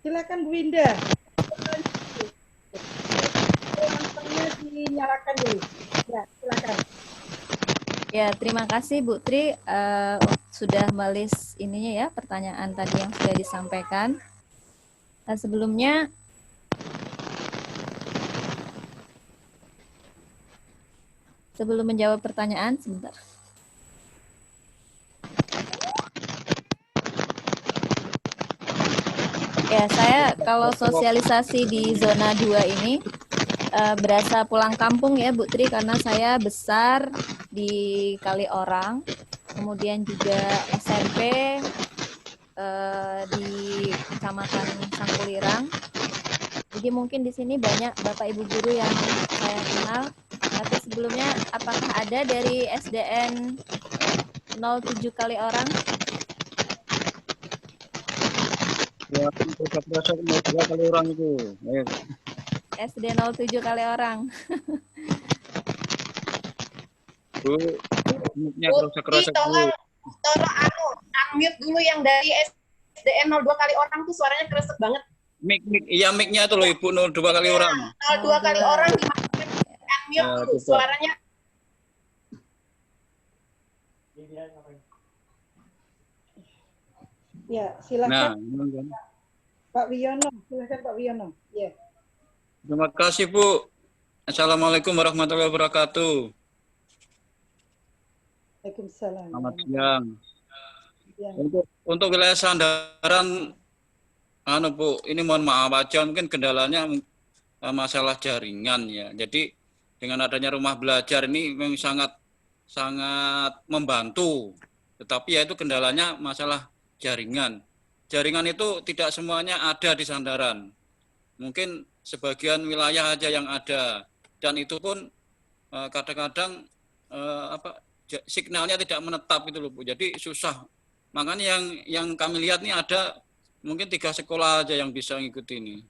Silakan Bu Winda. Lampunya dinyalakan dulu. Ya, silakan. Ya, terima kasih Bu Tri sudah melis ininya ya, pertanyaan tadi yang sudah disampaikan. Sebelumnya sebelum menjawab pertanyaan, sebentar. Ya, saya kalau sosialisasi di zona 2 ini berasa pulang kampung ya Bu Tri, karena saya besar di Kaliorang, kemudian juga SMP di Kecamatan Sangkulirang. Jadi mungkin di sini banyak Bapak Ibu guru yang saya kenal. Tapi sebelumnya apakah ada dari SDN 07 Kaliorang? Ya, proses mau 2 kali orang itu. Ayo. SD 07 Kaliorang. Bu, mic-nya Putri, kerasa-kerasa tolong Bu. unmute dulu yang dari SDN 02 kali orang tuh suaranya keresek banget. Iya mic-nya itu loh Ibu 02 kali orang. 02 kali orang dimatiin unmute dulu coba. suaranya. Ya, Nah, silakan ini kan. Pak Wiono. Silakan Pak Wiono. Ya. Terima kasih Bu. Assalamualaikum warahmatullahi wabarakatuh. Waalaikumsalam. Selamat siang. Ya. Untuk wilayah Sandaran, Bu, ini mohon maaf aja mungkin kendalanya masalah jaringan ya. Jadi dengan adanya rumah belajar ini memang sangat membantu. Tetapi ya itu kendalanya masalah jaringan. Jaringan itu tidak semuanya ada di Sandaran. Mungkin sebagian wilayah aja yang ada. Dan itu pun kadang-kadang signalnya tidak menetap itu loh Bu. Jadi susah. Makanya yang kami lihat nih ada mungkin 3 sekolah aja yang bisa ngikuti ini.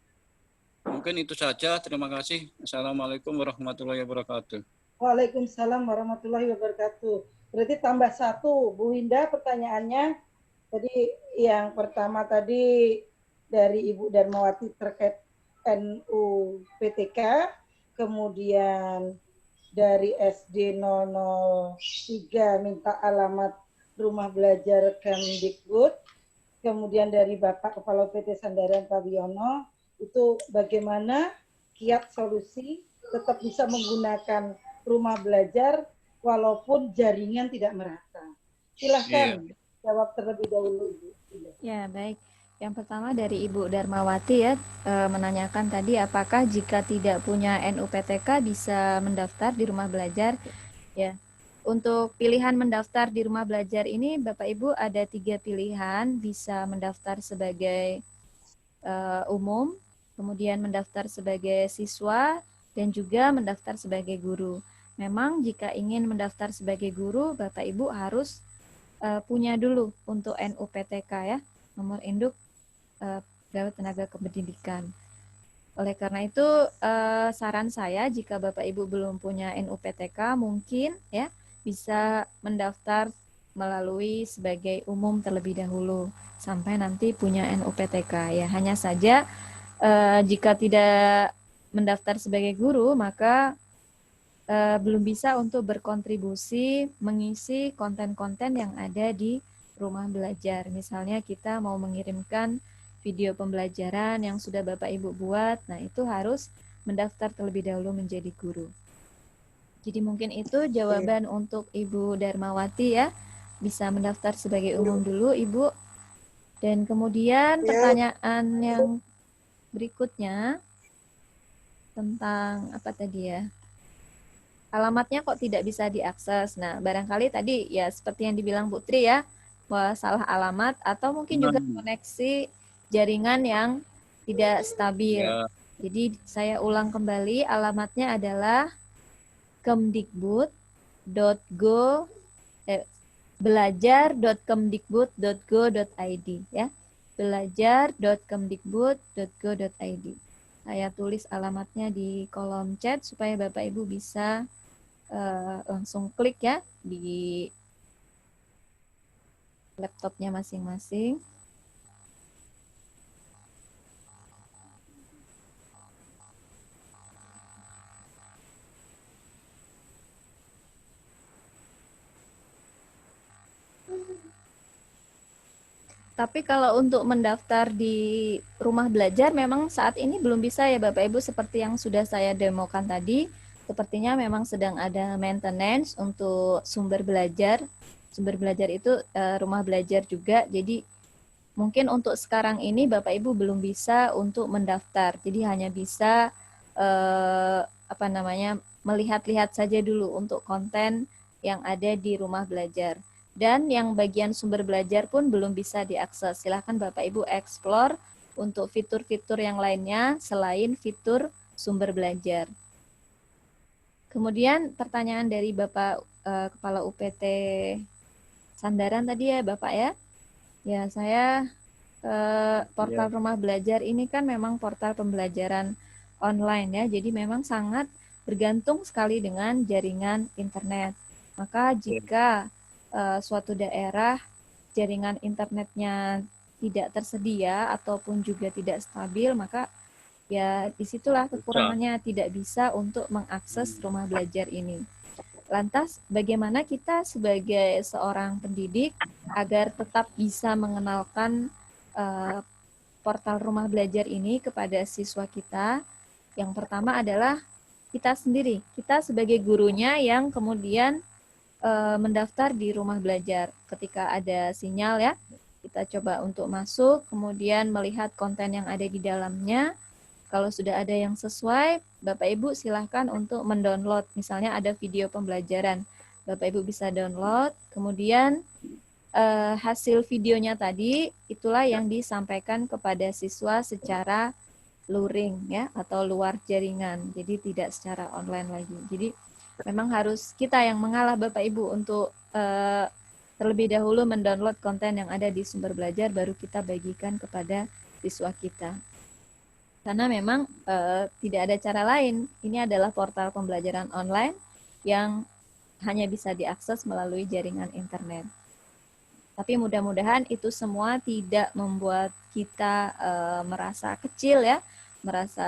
Mungkin itu saja. Terima kasih. Assalamualaikum warahmatullahi wabarakatuh. Waalaikumsalam warahmatullahi wabarakatuh. Berarti tambah 1, Bu Winda pertanyaannya. Tadi yang pertama tadi dari Ibu Darmawati terkait NU PTK, kemudian dari SD 003 minta alamat rumah belajar Kemdikbud, kemudian dari Bapak Kepala PT Sandaran Pak Wiono, itu bagaimana kiat solusi tetap bisa menggunakan rumah belajar walaupun jaringan tidak merata. Silahkan jawab terlebih dahulu, Ibu. Ya, baik. Yang pertama dari Ibu Darmawati ya, menanyakan tadi apakah jika tidak punya NUPTK bisa mendaftar di rumah belajar. Ya, untuk pilihan mendaftar di rumah belajar ini Bapak Ibu ada 3 pilihan, bisa mendaftar sebagai umum, kemudian mendaftar sebagai siswa, dan juga mendaftar sebagai guru. Memang jika ingin mendaftar sebagai guru, Bapak Ibu harus punya dulu untuk NUPTK ya, nomor induk pegawai tenaga kependidikan. Oleh karena itu saran saya jika Bapak Ibu belum punya NUPTK mungkin ya bisa mendaftar melalui sebagai umum terlebih dahulu sampai nanti punya NUPTK ya. Hanya saja jika tidak mendaftar sebagai guru maka belum bisa untuk berkontribusi mengisi konten-konten yang ada di rumah belajar. Misalnya kita mau mengirimkan video pembelajaran yang sudah Bapak Ibu buat, nah itu harus mendaftar terlebih dahulu menjadi guru. Jadi mungkin itu jawaban untuk Ibu Darmawati ya, bisa mendaftar sebagai umum dulu Ibu. Dan kemudian pertanyaan yang berikutnya tentang apa tadi ya? Alamatnya kok tidak bisa diakses. Nah, barangkali tadi ya seperti yang dibilang Bu Tri ya, bahwa salah alamat atau mungkin juga koneksi jaringan yang tidak stabil. Ya. Jadi saya ulang kembali, alamatnya adalah belajar.kemdikbud.go.id ya. belajar.kemdikbud.go.id. Saya tulis alamatnya di kolom chat supaya Bapak Ibu bisa langsung klik ya di laptopnya masing-masing. Tapi kalau untuk mendaftar di rumah belajar memang saat ini belum bisa ya Bapak Ibu, seperti yang sudah saya demokan tadi. Sepertinya memang sedang ada maintenance untuk sumber belajar. Sumber belajar itu rumah belajar juga. Jadi mungkin untuk sekarang ini Bapak Ibu belum bisa untuk mendaftar. Jadi hanya bisa melihat-lihat saja dulu untuk konten yang ada di rumah belajar. Dan yang bagian sumber belajar pun belum bisa diakses. Silahkan Bapak Ibu explore untuk fitur-fitur yang lainnya selain fitur sumber belajar. Kemudian pertanyaan dari Bapak Kepala UPT Sandaran tadi ya Bapak ya. Ya saya portal rumah belajar ini kan memang portal pembelajaran online ya. Jadi memang sangat bergantung sekali dengan jaringan internet. Maka jika suatu daerah jaringan internetnya tidak tersedia ataupun juga tidak stabil, maka ya disitulah kekurangannya, tidak bisa untuk mengakses rumah belajar ini. Lantas bagaimana kita sebagai seorang pendidik agar tetap bisa mengenalkan portal rumah belajar ini kepada siswa kita? Yang pertama adalah kita sendiri, kita sebagai gurunya yang kemudian mendaftar di rumah belajar. Ketika ada sinyal ya, kita coba untuk masuk, kemudian melihat konten yang ada di dalamnya. Kalau sudah ada yang sesuai, Bapak Ibu silahkan untuk mendownload. Misalnya ada video pembelajaran, Bapak Ibu bisa download, kemudian hasil videonya tadi, itulah yang disampaikan kepada siswa secara luring ya, atau luar jaringan. Jadi tidak secara online lagi. Jadi memang harus kita yang mengalah Bapak Ibu untuk terlebih dahulu mendownload konten yang ada di sumber belajar, baru kita bagikan kepada siswa kita. Karena memang tidak ada cara lain. Ini adalah portal pembelajaran online yang hanya bisa diakses melalui jaringan internet. Tapi mudah-mudahan itu semua tidak membuat kita merasa kecil ya, merasa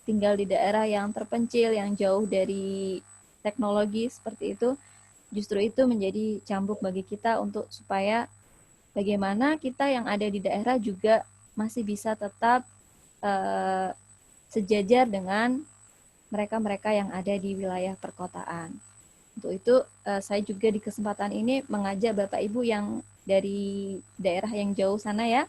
tinggal di daerah yang terpencil, yang jauh dari teknologi seperti itu. Justru itu menjadi cambuk bagi kita untuk supaya bagaimana kita yang ada di daerah juga masih bisa tetap sejajar dengan mereka-mereka yang ada di wilayah perkotaan. Untuk itu saya juga di kesempatan ini mengajak Bapak Ibu yang dari daerah yang jauh sana ya,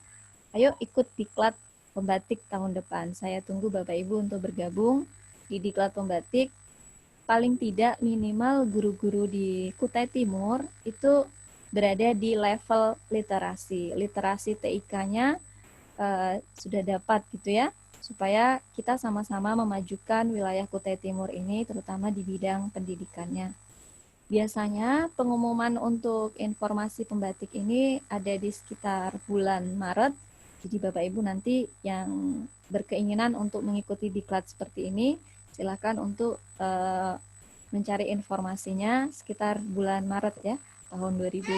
ayo ikut Diklat Pembatik tahun depan. Saya tunggu Bapak Ibu untuk bergabung di Diklat Pembatik. Paling tidak minimal guru-guru di Kutai Timur itu berada di level literasi. Literasi TIK-nya sudah dapat gitu ya, supaya kita sama-sama memajukan wilayah Kutai Timur ini, terutama di bidang pendidikannya. Biasanya pengumuman untuk informasi pembatik ini ada di sekitar bulan Maret. Jadi Bapak Ibu nanti yang berkeinginan untuk mengikuti diklat seperti ini, silakan untuk mencari informasinya sekitar bulan Maret ya, tahun 2021.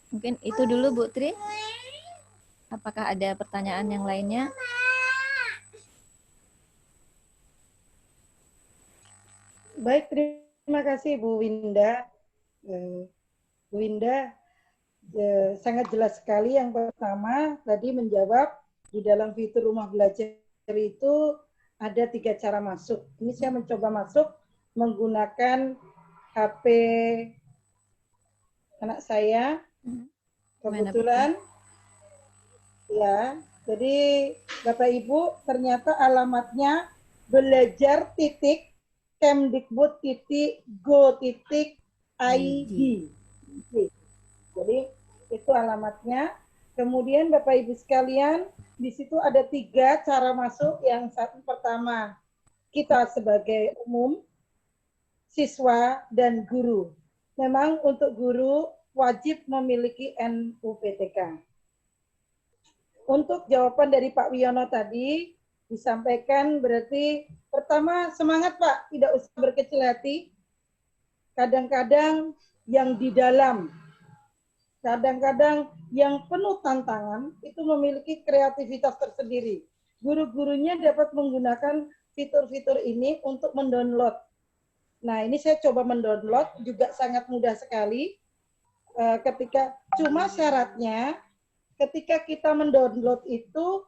Mungkin itu dulu Bu Tri. Apakah ada pertanyaan yang lainnya? Baik, terima kasih Bu Winda. Bu Winda sangat jelas sekali. Yang pertama tadi menjawab di dalam fitur rumah belajar itu ada 3 cara masuk. Ini saya mencoba masuk menggunakan HP anak saya. Kebetulan ya, jadi Bapak Ibu ternyata alamatnya belajar.kemdikbud.go.id. Jadi itu alamatnya. Kemudian Bapak Ibu sekalian, di situ ada 3 cara masuk. Yang satu pertama, kita sebagai umum, siswa dan guru. Memang untuk guru wajib memiliki NUPTK. Untuk jawaban dari Pak Wiono tadi disampaikan, berarti pertama semangat Pak, tidak usah berkecil hati. Kadang-kadang yang di dalam, kadang-kadang yang penuh tantangan itu memiliki kreativitas tersendiri. Guru-gurunya dapat menggunakan fitur-fitur ini untuk mendownload. Nah, ini saya coba mendownload, juga sangat mudah sekali. ketika cuma syaratnya ketika kita mendownload itu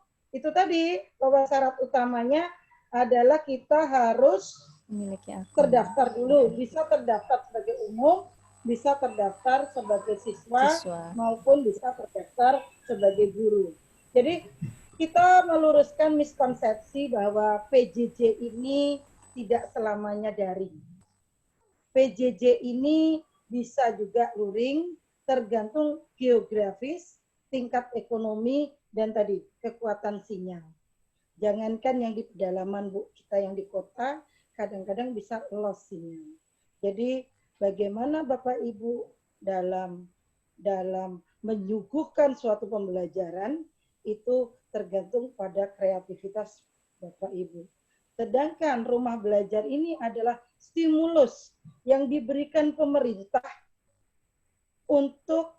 tadi bahwa syarat utamanya adalah kita harus Memiliki akun. terdaftar dulu, bisa terdaftar sebagai umum, bisa terdaftar sebagai siswa, maupun bisa terdaftar sebagai guru. Jadi kita meluruskan miskonsepsi bahwa PJJ ini tidak selamanya daring. PJJ ini bisa juga luring, tergantung geografis, tingkat ekonomi, dan tadi kekuatan sinyal. Jangankan yang di pedalaman, Bu, kita yang di kota kadang-kadang bisa loss sinyal. Jadi bagaimana Bapak Ibu dalam menyuguhkan suatu pembelajaran itu tergantung pada kreativitas Bapak Ibu. Sedangkan rumah belajar ini adalah stimulus yang diberikan pemerintah untuk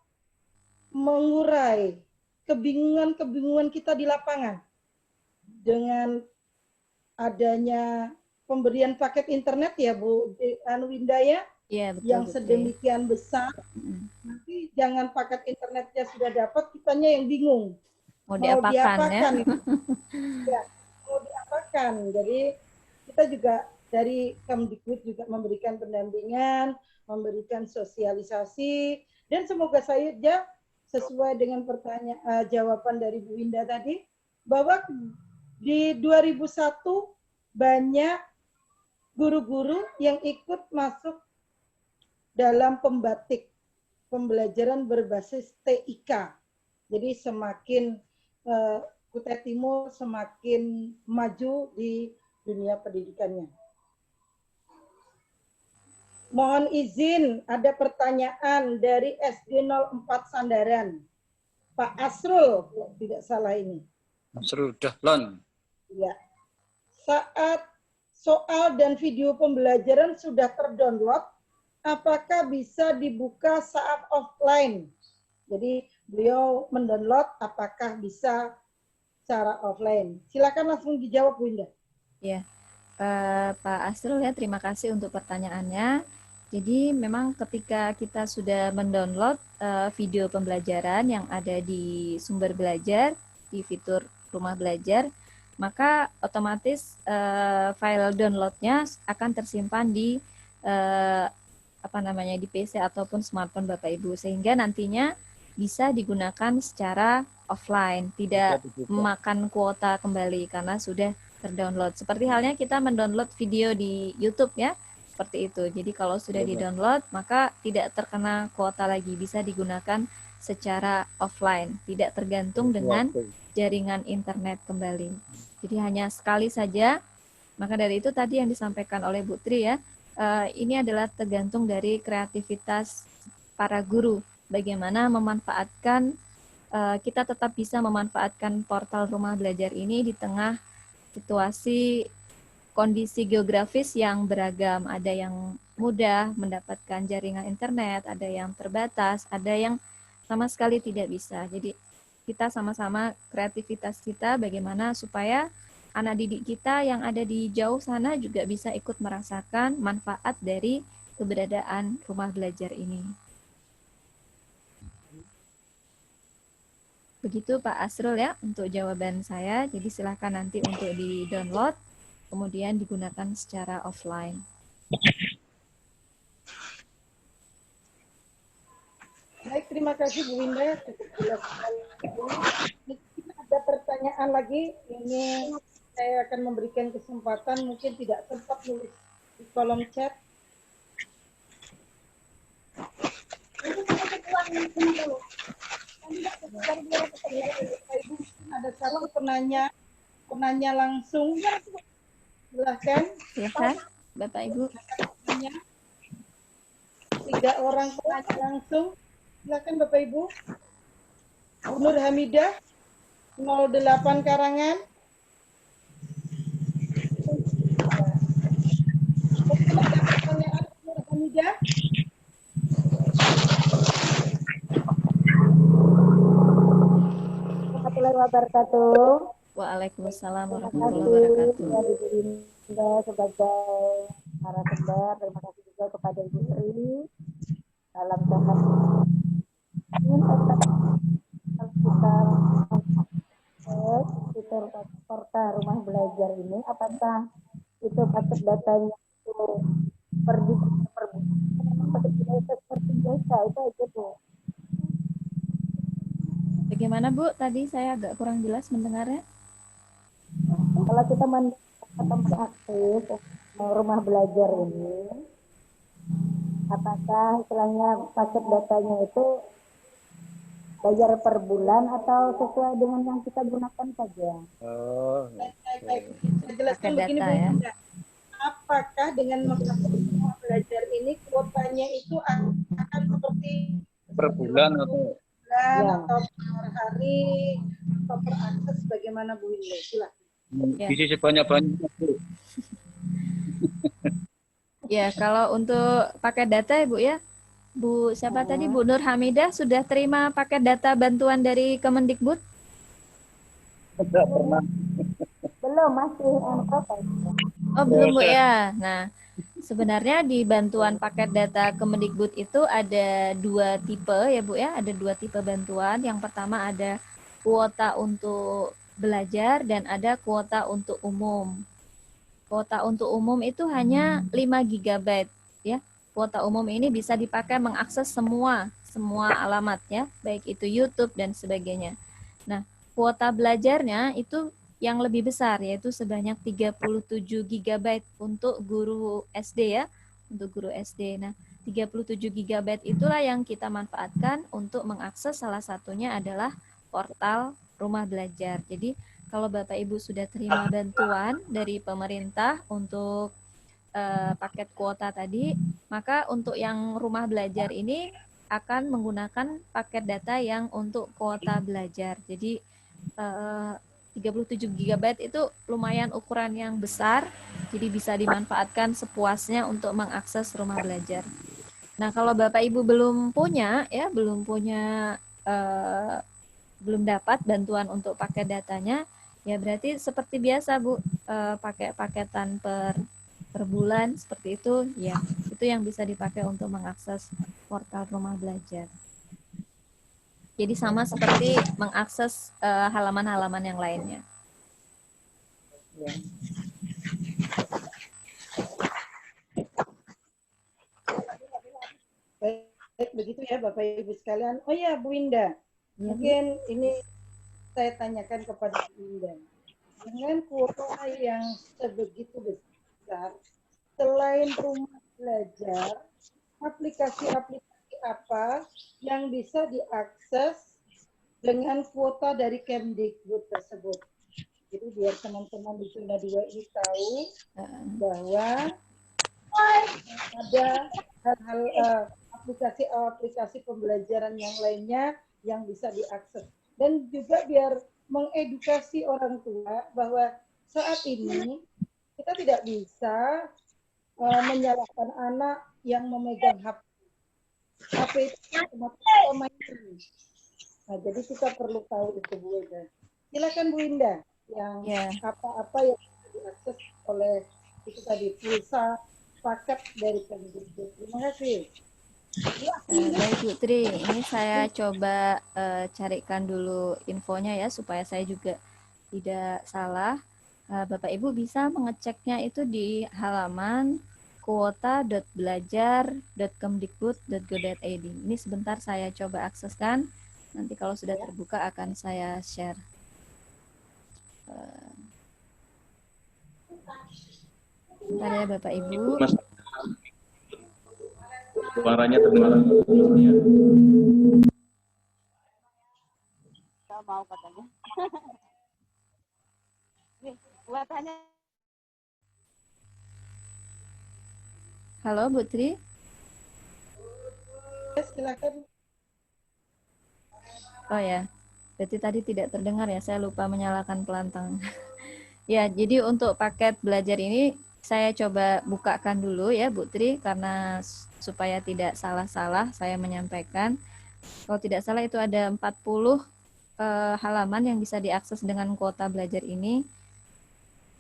mengurai kebingungan-kebingungan kita di lapangan. Dengan adanya pemberian paket internet ya Bu Winda ya, betul, yang sedemikian besar, nanti jangan paket internetnya sudah dapat, kitanya yang bingung. Mau diapakan ya? Ya, mau diapakan. Jadi kita juga dari Kemdikbud juga memberikan pendampingan, memberikan sosialisasi, dan semoga saja sesuai dengan jawaban dari Bu Winda tadi, bahwa di 2001 banyak guru-guru yang ikut masuk dalam pembatik, pembelajaran berbasis TIK. Jadi semakin Kutai Timur semakin maju di dunia pendidikannya. Mohon izin, ada pertanyaan dari SD 04 Sandaran. Pak Asrul, tidak salah ini. Asrul Dahlan. Ya. Saat soal dan video pembelajaran sudah terdownload, apakah bisa dibuka saat offline? Jadi beliau mendownload, apakah bisa secara offline? Silakan langsung dijawab, Bu Indah. Ya, Pak Asrul ya, terima kasih untuk pertanyaannya. Jadi memang ketika kita sudah mendownload video pembelajaran yang ada di sumber belajar, di fitur rumah belajar, maka otomatis file downloadnya akan tersimpan di di PC ataupun smartphone Bapak Ibu, sehingga nantinya bisa digunakan secara offline, tidak memakan kuota kembali karena sudah terdownload. Seperti halnya kita mendownload video di YouTube ya, seperti itu. Jadi kalau sudah di-download maka tidak terkena kuota lagi, bisa digunakan secara offline, tidak tergantung dengan jaringan internet kembali. Jadi hanya sekali saja. Maka dari itu tadi yang disampaikan oleh Bu Tri ya, ini adalah tergantung dari kreativitas para guru. Bagaimana memanfaatkan, kita tetap bisa memanfaatkan portal rumah belajar ini di tengah situasi kondisi geografis yang beragam. Ada yang mudah mendapatkan jaringan internet, ada yang terbatas, ada yang sama sekali tidak bisa. Jadi kita sama-sama kreativitas kita bagaimana supaya anak didik kita yang ada di jauh sana juga bisa ikut merasakan manfaat dari keberadaan rumah belajar ini. Begitu Pak Asrul ya untuk jawaban saya. Jadi silahkan nanti untuk di-download, kemudian digunakan secara offline. Baik, terima kasih Bu Winda. Ada pertanyaan lagi, ini saya akan memberikan kesempatan, mungkin tidak sempat nulis di kolom chat. Ada satu penanya langsung, silahkan. Silahkan, Bapak Ibu. 3 orang penanya langsung, silahkan Bapak Ibu. Bu Nur Hamidah, 08 Karangan. Ada pertanyaan Bu Nur Hamidah? Warahmatullahi wabarakatuh. Waalaikumsalam warahmatullahi wabarakatuh. Sebagai narasumber, terima kasih juga kepada Ibu Tri. Salam sehat fitur portal rumah belajar ini, apakah itu paket datanya itu per bulan seperti biasa itu aja Bu? Bagaimana Bu? Tadi saya agak kurang jelas mendengarnya. Kalau kita mengakses rumah belajar ini, apakah istilahnya paket datanya itu bayar per bulan atau sesuai dengan yang kita gunakan saja? Oh, Baik, saya jelaskan Paket begini data Bu ya. Linda. Apakah dengan mengakses rumah belajar ini kuotanya itu akan seperti Per bulan atau bulan Ya. atau per hari atau per akses bagaimana Bu Linda? Silakan. Ya. isi sebanyak-banyaknya, Bu. Ya, kalau untuk paket data ya Bu ya, Bu siapa tadi Bu Nur Hamidah sudah terima paket data bantuan dari Kemendikbud? Tidak pernah. Belum, masih proses. Oh, belum Bu ya. Nah, sebenarnya di bantuan paket data Kemendikbud itu ada dua tipe ya Bu ya, ada dua tipe bantuan. Yang pertama ada kuota untuk belajar dan ada kuota untuk umum. Kuota untuk umum itu hanya 5 GB ya. Kuota umum ini bisa dipakai mengakses semua alamat ya, baik itu YouTube dan sebagainya. Nah, kuota belajarnya itu yang lebih besar yaitu sebanyak 37 GB untuk guru SD ya, untuk guru SD. Nah, 37 GB itulah yang kita manfaatkan untuk mengakses, salah satunya adalah portal rumah belajar. Jadi kalau Bapak Ibu sudah terima bantuan dari pemerintah untuk paket kuota tadi, maka untuk yang rumah belajar ini akan menggunakan paket data yang untuk kuota belajar. Jadi 37 GB itu lumayan ukuran yang besar, jadi bisa dimanfaatkan sepuasnya untuk mengakses rumah belajar. Nah, kalau Bapak Ibu belum punya ya, belum dapat bantuan untuk paket datanya, ya berarti seperti biasa Bu, pakai paketan per bulan seperti itu, ya itu yang bisa dipakai untuk mengakses portal rumah belajar. Jadi sama seperti mengakses halaman-halaman yang lainnya. Ya. Baik, begitu ya Bapak Ibu sekalian. Oh ya Bu Indah, mungkin ini saya tanyakan kepada Bu Indah. Dengan kuota yang sebegitu besar, selain rumah belajar, aplikasi-aplikasi apa yang bisa diakses dengan kuota dari Kemdikbud tersebut? Jadi biar teman-teman di Zona 2 ini tahu bahwa ada hal-hal aplikasi pembelajaran yang lainnya yang bisa diakses. Dan juga biar mengedukasi orang tua bahwa saat ini kita tidak bisa menyalahkan anak yang memegang HP. HP itu otomatis pemain. Nah, jadi kita perlu tahu itu Bu Indah. Silakan Bu Indah, yang apa-apa yang bisa diakses oleh itu tadi pulsa paket dari Kemdikbud. Terima kasih. Baik Bu Tri, ini saya coba carikan dulu infonya ya supaya saya juga tidak salah. Bapak Ibu bisa mengeceknya itu di halaman kuota.belajar.kemdikbud.go.id. Ini sebentar saya coba akseskan. Nanti kalau sudah terbuka akan saya share. Bentar ya Bapak Ibu. Suaranya terdengar. Nggak mau katanya. Nih, buatannya. Halo Bu Tri. Silakan. Oh ya, berarti tadi tidak terdengar ya, saya lupa menyalakan pelantang. Ya, jadi untuk paket belajar ini saya coba bukakan dulu ya Bu Tri, karena supaya tidak salah-salah saya menyampaikan. Kalau tidak salah itu ada 40 halaman yang bisa diakses dengan kuota belajar ini.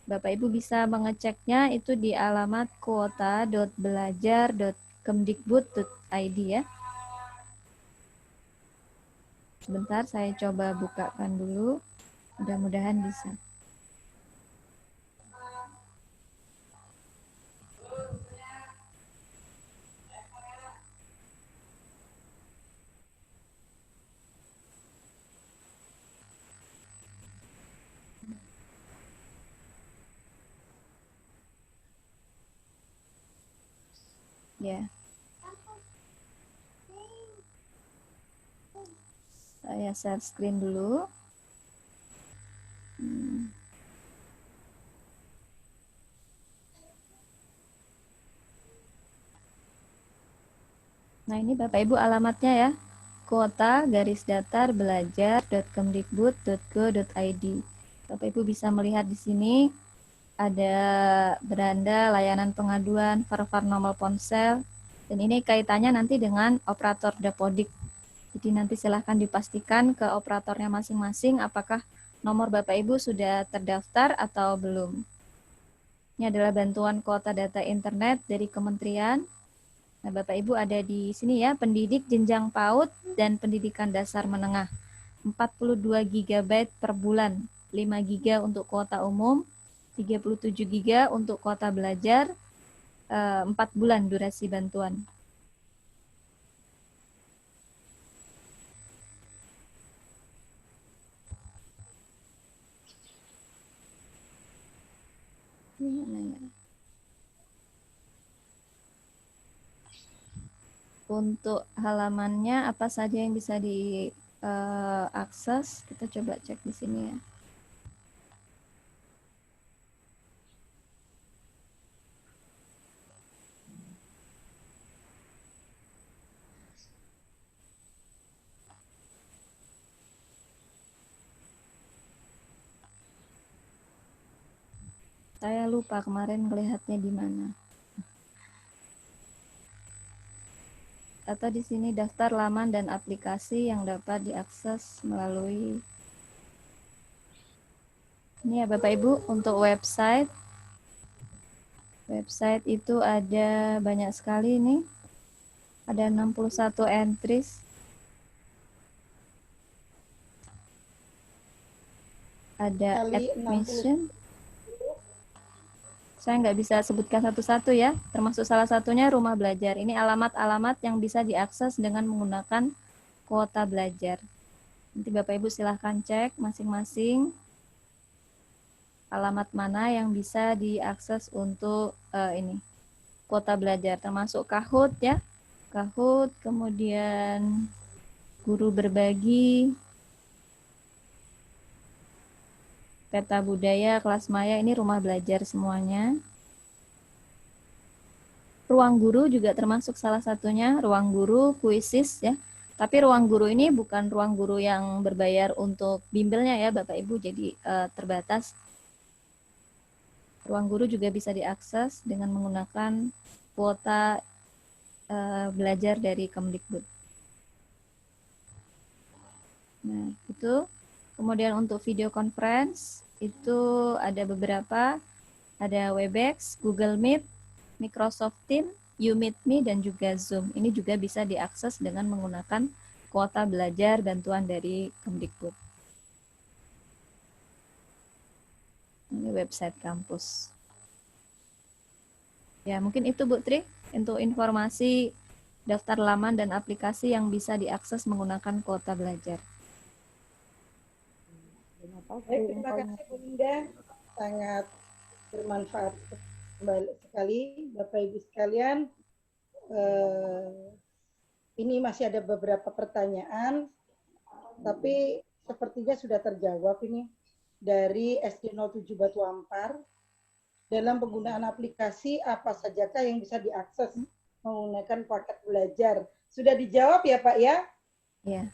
Bapak Ibu bisa mengeceknya itu di alamat kuota.belajar.kemdikbud.id ya. Sebentar, saya coba bukakan dulu. Mudah-mudahan bisa. Ya. Saya share screen dulu. Nah, ini Bapak Ibu alamatnya ya. kuota-datar-belajar.kemdikbud.go.id. Bapak Ibu bisa melihat di sini ada beranda layanan pengaduan, Farfar nomor ponsel, dan ini kaitannya nanti dengan operator Dapodik. Jadi nanti silahkan dipastikan ke operatornya masing-masing apakah nomor Bapak Ibu sudah terdaftar atau belum. Ini adalah bantuan kuota data internet dari kementerian. Nah, Bapak Ibu ada di sini ya, pendidik jenjang PAUD dan pendidikan dasar menengah. 42 GB per bulan, 5 GB untuk kuota umum, 37 GB untuk kuota belajar, 4 bulan durasi bantuan. Ini mana ya? Untuk halamannya apa saja yang bisa diakses? Kita coba cek di sini ya. Saya lupa kemarin melihatnya di mana. Atau di sini daftar laman dan aplikasi yang dapat diakses melalui ini ya Bapak Ibu untuk website. Website itu ada banyak sekali nih. Ada 61 entries. Ada admission. Saya nggak bisa sebutkan satu-satu ya, termasuk salah satunya rumah belajar. Ini alamat-alamat yang bisa diakses dengan menggunakan kuota belajar. Nanti Bapak Ibu silahkan cek masing-masing alamat mana yang bisa diakses untuk ini kuota belajar, termasuk Kahoot ya, Kahoot, kemudian Guru Berbagi, Peta Budaya, Kelas Maya, ini rumah belajar semuanya. Ruang Guru juga termasuk salah satunya, Ruang Guru, Kuisis ya. Tapi Ruang Guru ini bukan ruang guru yang berbayar untuk bimbelnya ya Bapak Ibu, jadi terbatas. Ruang Guru juga bisa diakses dengan menggunakan kuota belajar dari Kemdikbud. Nah, itu. Kemudian untuk video conference itu ada beberapa, ada Webex, Google Meet, Microsoft Teams, YouMeetMe, dan juga Zoom. Ini juga bisa diakses dengan menggunakan kuota belajar bantuan dari Kemdikbud. Ini website kampus. Ya, mungkin itu Bu Tri untuk informasi daftar laman dan aplikasi yang bisa diakses menggunakan kuota belajar. Baik, terima kasih Bu Linda, sangat bermanfaat sekali Bapak Ibu sekalian. Ini masih ada beberapa pertanyaan, tapi sepertinya sudah terjawab ini dari SD 07 Batu Ampar. Dalam penggunaan aplikasi apa sajakah yang bisa diakses menggunakan paket belajar? Sudah dijawab ya Pak ya? Iya.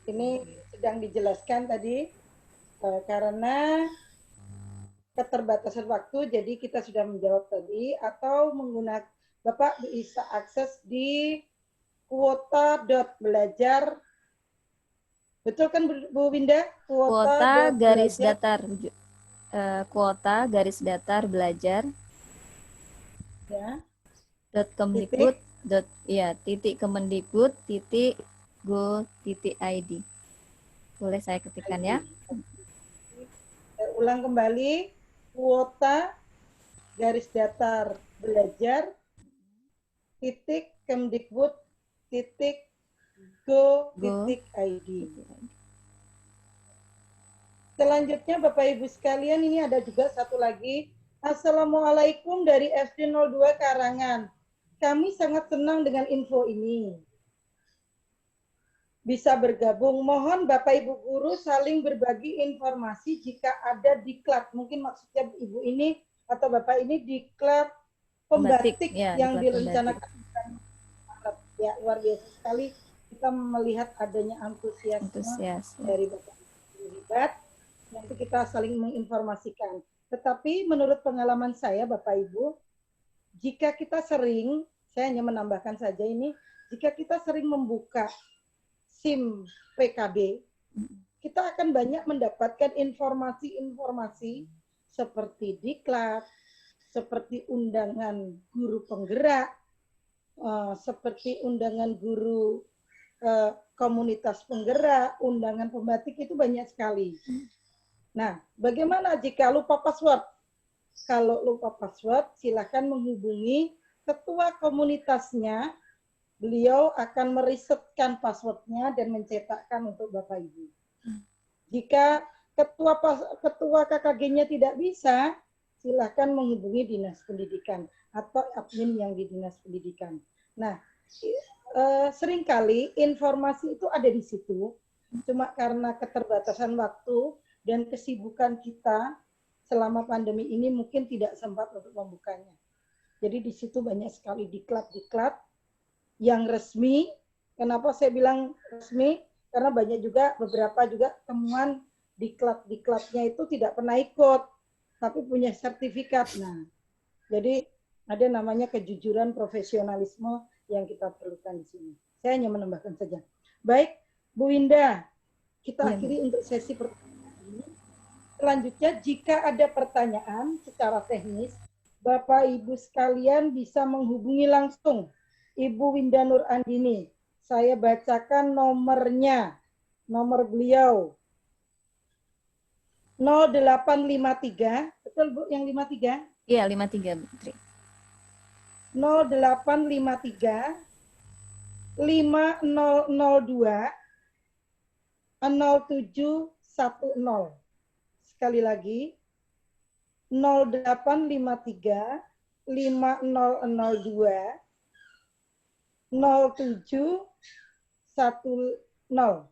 Ini sedang dijelaskan tadi. Karena keterbatasan waktu, jadi kita sudah menjawab tadi, atau menggunakan Bapak bisa akses di kuota.belajar. Betul kan Bu Winda? Kuota garis datar belajar ya. .kemdikbud .go.id. boleh saya ketikkan ya. Saya ulang kembali, kuota garis datar belajar titik Kemdikbud titik go titik id. Selanjutnya Bapak Ibu sekalian, ini ada juga satu lagi. Assalamualaikum dari SD 02 Karangan. Kami sangat senang dengan info ini. Bisa bergabung. Mohon Bapak Ibu guru saling berbagi informasi jika ada diklat. Mungkin maksudnya Ibu ini atau Bapak ini diklat pembatik ya, yang diklat direncanakan. Ya, luar biasa sekali kita melihat adanya antusiasme dari Bapak Ibu hebat. Nanti kita saling menginformasikan. Tetapi menurut pengalaman saya Bapak Ibu, jika kita sering, saya hanya menambahkan saja ini, jika kita sering membuka SIM PKB, kita akan banyak mendapatkan informasi-informasi seperti diklat, seperti undangan guru penggerak, seperti undangan guru komunitas penggerak, undangan pembatik, itu banyak sekali. Nah, bagaimana jika lupa password? Kalau lupa password, silakan menghubungi ketua komunitasnya. Beliau akan merisetkan passwordnya dan mencetakkan untuk Bapak Ibu. Jika ketua KKG-nya tidak bisa, silakan menghubungi Dinas Pendidikan atau admin yang di Dinas Pendidikan. Nah, seringkali informasi itu ada di situ, cuma karena keterbatasan waktu dan kesibukan kita selama pandemi ini mungkin tidak sempat untuk membukanya. Jadi di situ banyak sekali diklat-diklat yang resmi. Kenapa saya bilang resmi? Karena banyak juga beberapa juga temuan diklat-diklatnya itu tidak pernah ikut, tapi punya sertifikat. Nah, jadi ada namanya kejujuran profesionalisme yang kita perlukan di sini. Saya hanya menambahkan saja. Baik, Bu Winda, kita akhiri untuk sesi pertama. Selanjutnya, jika ada pertanyaan secara teknis, Bapak Ibu sekalian bisa menghubungi langsung Ibu Winda Nur Andini. Saya bacakan nomornya, nomor beliau. 0853, betul Bu yang 53? Iya, 53, Bu Tri. 0853 5002 0710. Sekali lagi, 0853 5002 0710.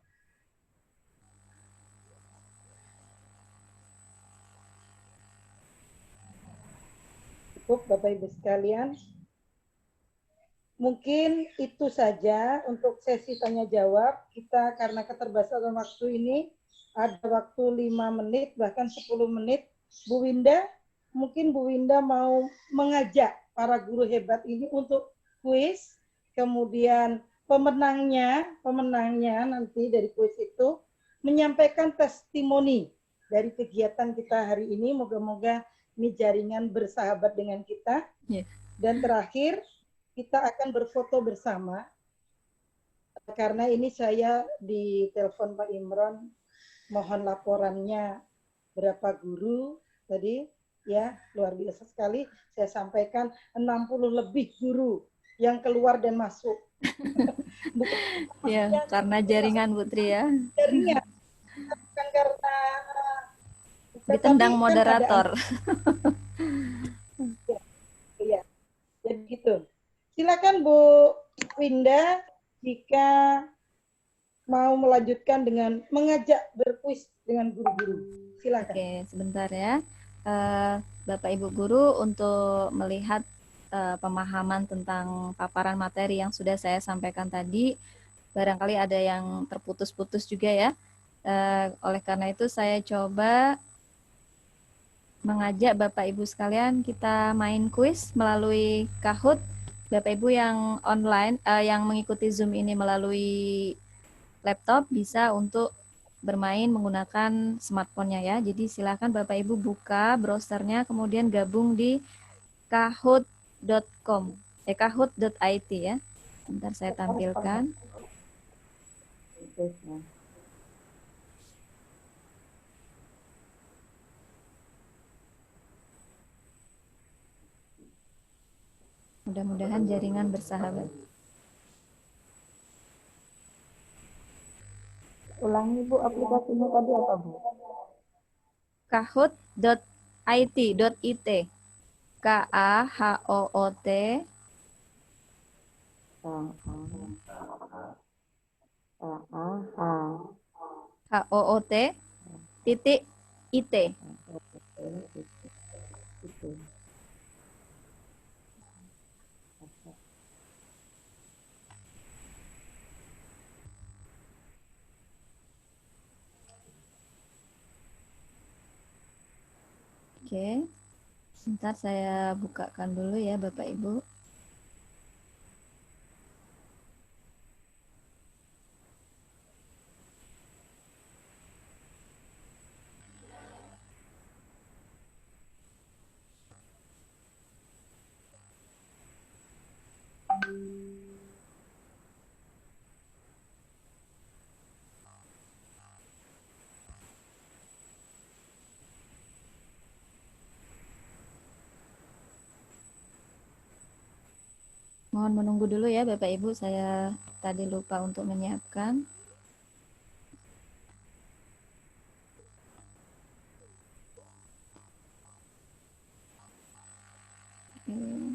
Cukup Bapak Ibu sekalian. Mungkin itu saja untuk sesi tanya jawab. Kita karena keterbatasan waktu ini, ada waktu 5 menit, bahkan 10 menit. Bu Winda, mungkin Bu Winda mau mengajak para guru hebat ini untuk kuis, kemudian pemenangnya nanti dari kuis itu menyampaikan testimoni dari kegiatan kita hari ini. Moga-moga ini jaringan bersahabat dengan kita. Dan terakhir, kita akan berfoto bersama. Karena ini saya di telepon Pak Imron, mohon laporannya berapa guru tadi, ya luar biasa sekali. Saya sampaikan 60 lebih guru yang keluar dan masuk. Ya, karena jaringan Bu Tri ya. Jaringan, bukan karena ditendang moderator. Iya, jadi gitu. Silakan Bu Winda jika mau melanjutkan dengan mengajak berkuis dengan guru-guru. Silakan. Oke, sebentar ya. Bapak Ibu guru, untuk melihat pemahaman tentang paparan materi yang sudah saya sampaikan tadi, barangkali ada yang terputus-putus juga ya. Oleh karena itu saya coba mengajak Bapak Ibu sekalian kita main kuis melalui Kahoot. Bapak Ibu yang online, yang mengikuti Zoom ini melalui laptop bisa untuk bermain menggunakan smartphone-nya ya. Jadi silakan Bapak Ibu buka browsernya, kemudian gabung di kahoot.com, kahoot.it ya. Bentar saya tampilkan. Mudah-mudahan jaringan bersahabat. Ulangi Bu, aplikasinya tadi apa Bu? Kahoot.it. Kahoot Hoot titik it. Oke, sebentar saya bukakan dulu ya Bapak Ibu. Mohon menunggu dulu ya Bapak Ibu, saya tadi lupa untuk menyiapkan. Oke.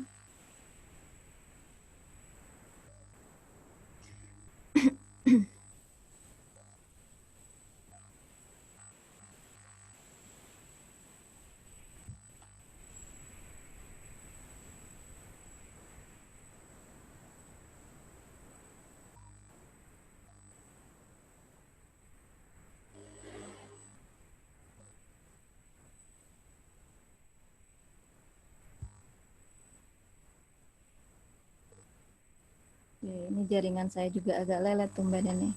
Oke, ini jaringan saya juga agak lelet tuh Mbak Dani.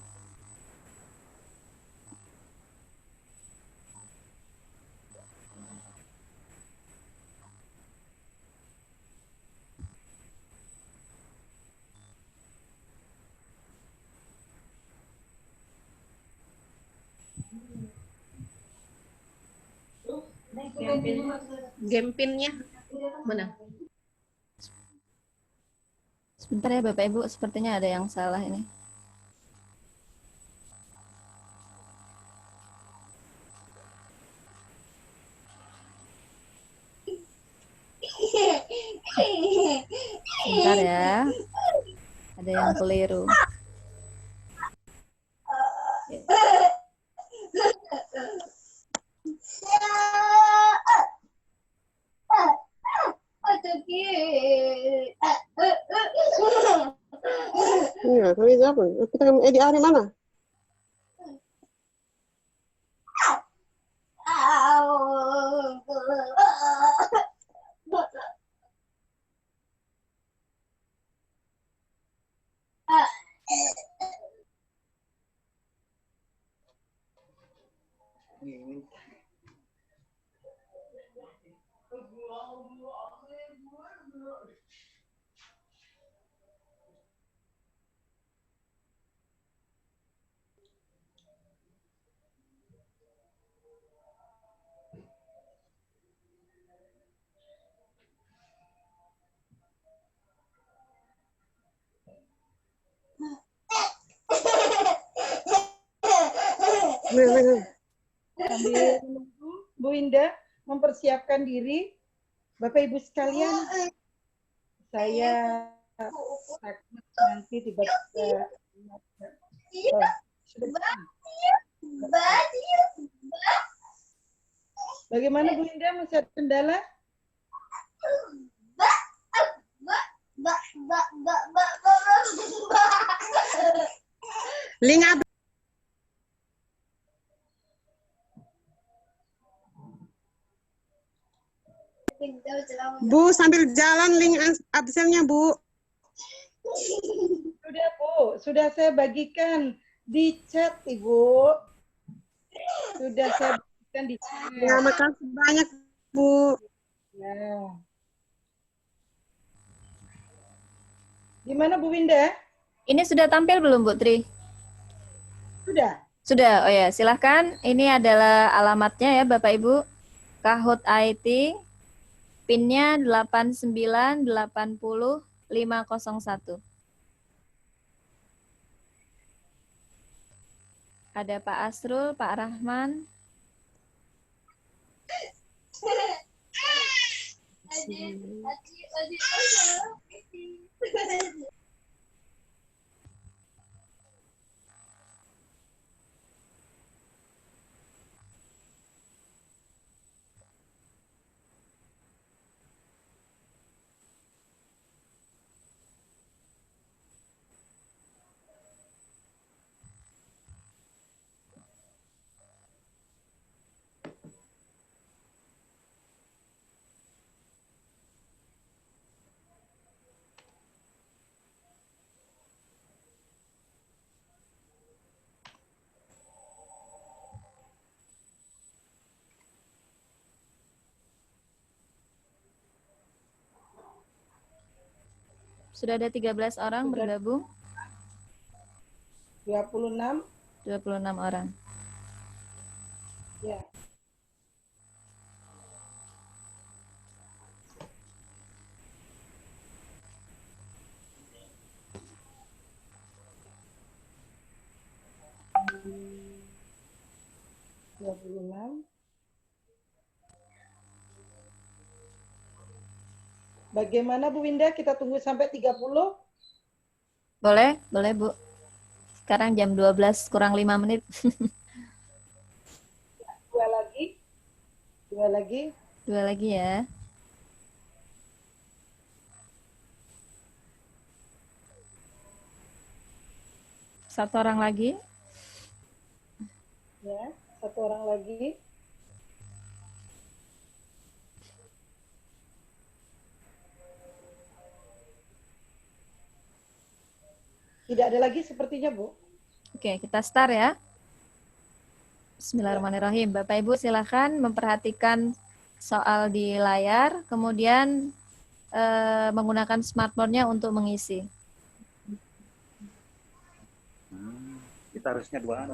Game pinnya mana? Sebentar ya Bapak Ibu, sepertinya ada yang salah ini. Sebentar ya, ada yang keliru. Iya, kali siapa? Kita di hari mana? Sambil menunggu Bu Indah mempersiapkan diri, Bapak Ibu sekalian, saya nanti tiba-tiba bagaimana Bu Indah, masih ada kendala? Link apa? Bu, sambil jalan link absennya, Bu. Sudah, Bu. Sudah saya bagikan di chat, Ibu. Sudah saya bagikan di chat. Terima kasih banyak, Bu. Ya. Gimana, Bu Winda? Ini sudah tampil belum, Bu Tri? Sudah. Sudah, oh ya, silahkan. Ini adalah alamatnya ya, Bapak Ibu. Kahoot IT, PIN-nya 8980-501. Ada Pak Asrul, Pak Rahman. Sudah ada 13 orang bergabung. 26. 26 orang. Ya. Bagaimana Bu Winda? Kita tunggu sampai 30? Boleh, boleh Bu. Sekarang jam 12 kurang 5 menit. Dua lagi. Dua lagi. Dua lagi ya. Satu orang lagi. Ya, satu orang lagi. Tidak ada lagi sepertinya, Bu. Oke, kita start ya. Bismillahirrahmanirrahim. Bapak Ibu silakan memperhatikan soal di layar, kemudian menggunakan smartphone-nya untuk mengisi. Kita harusnya dua.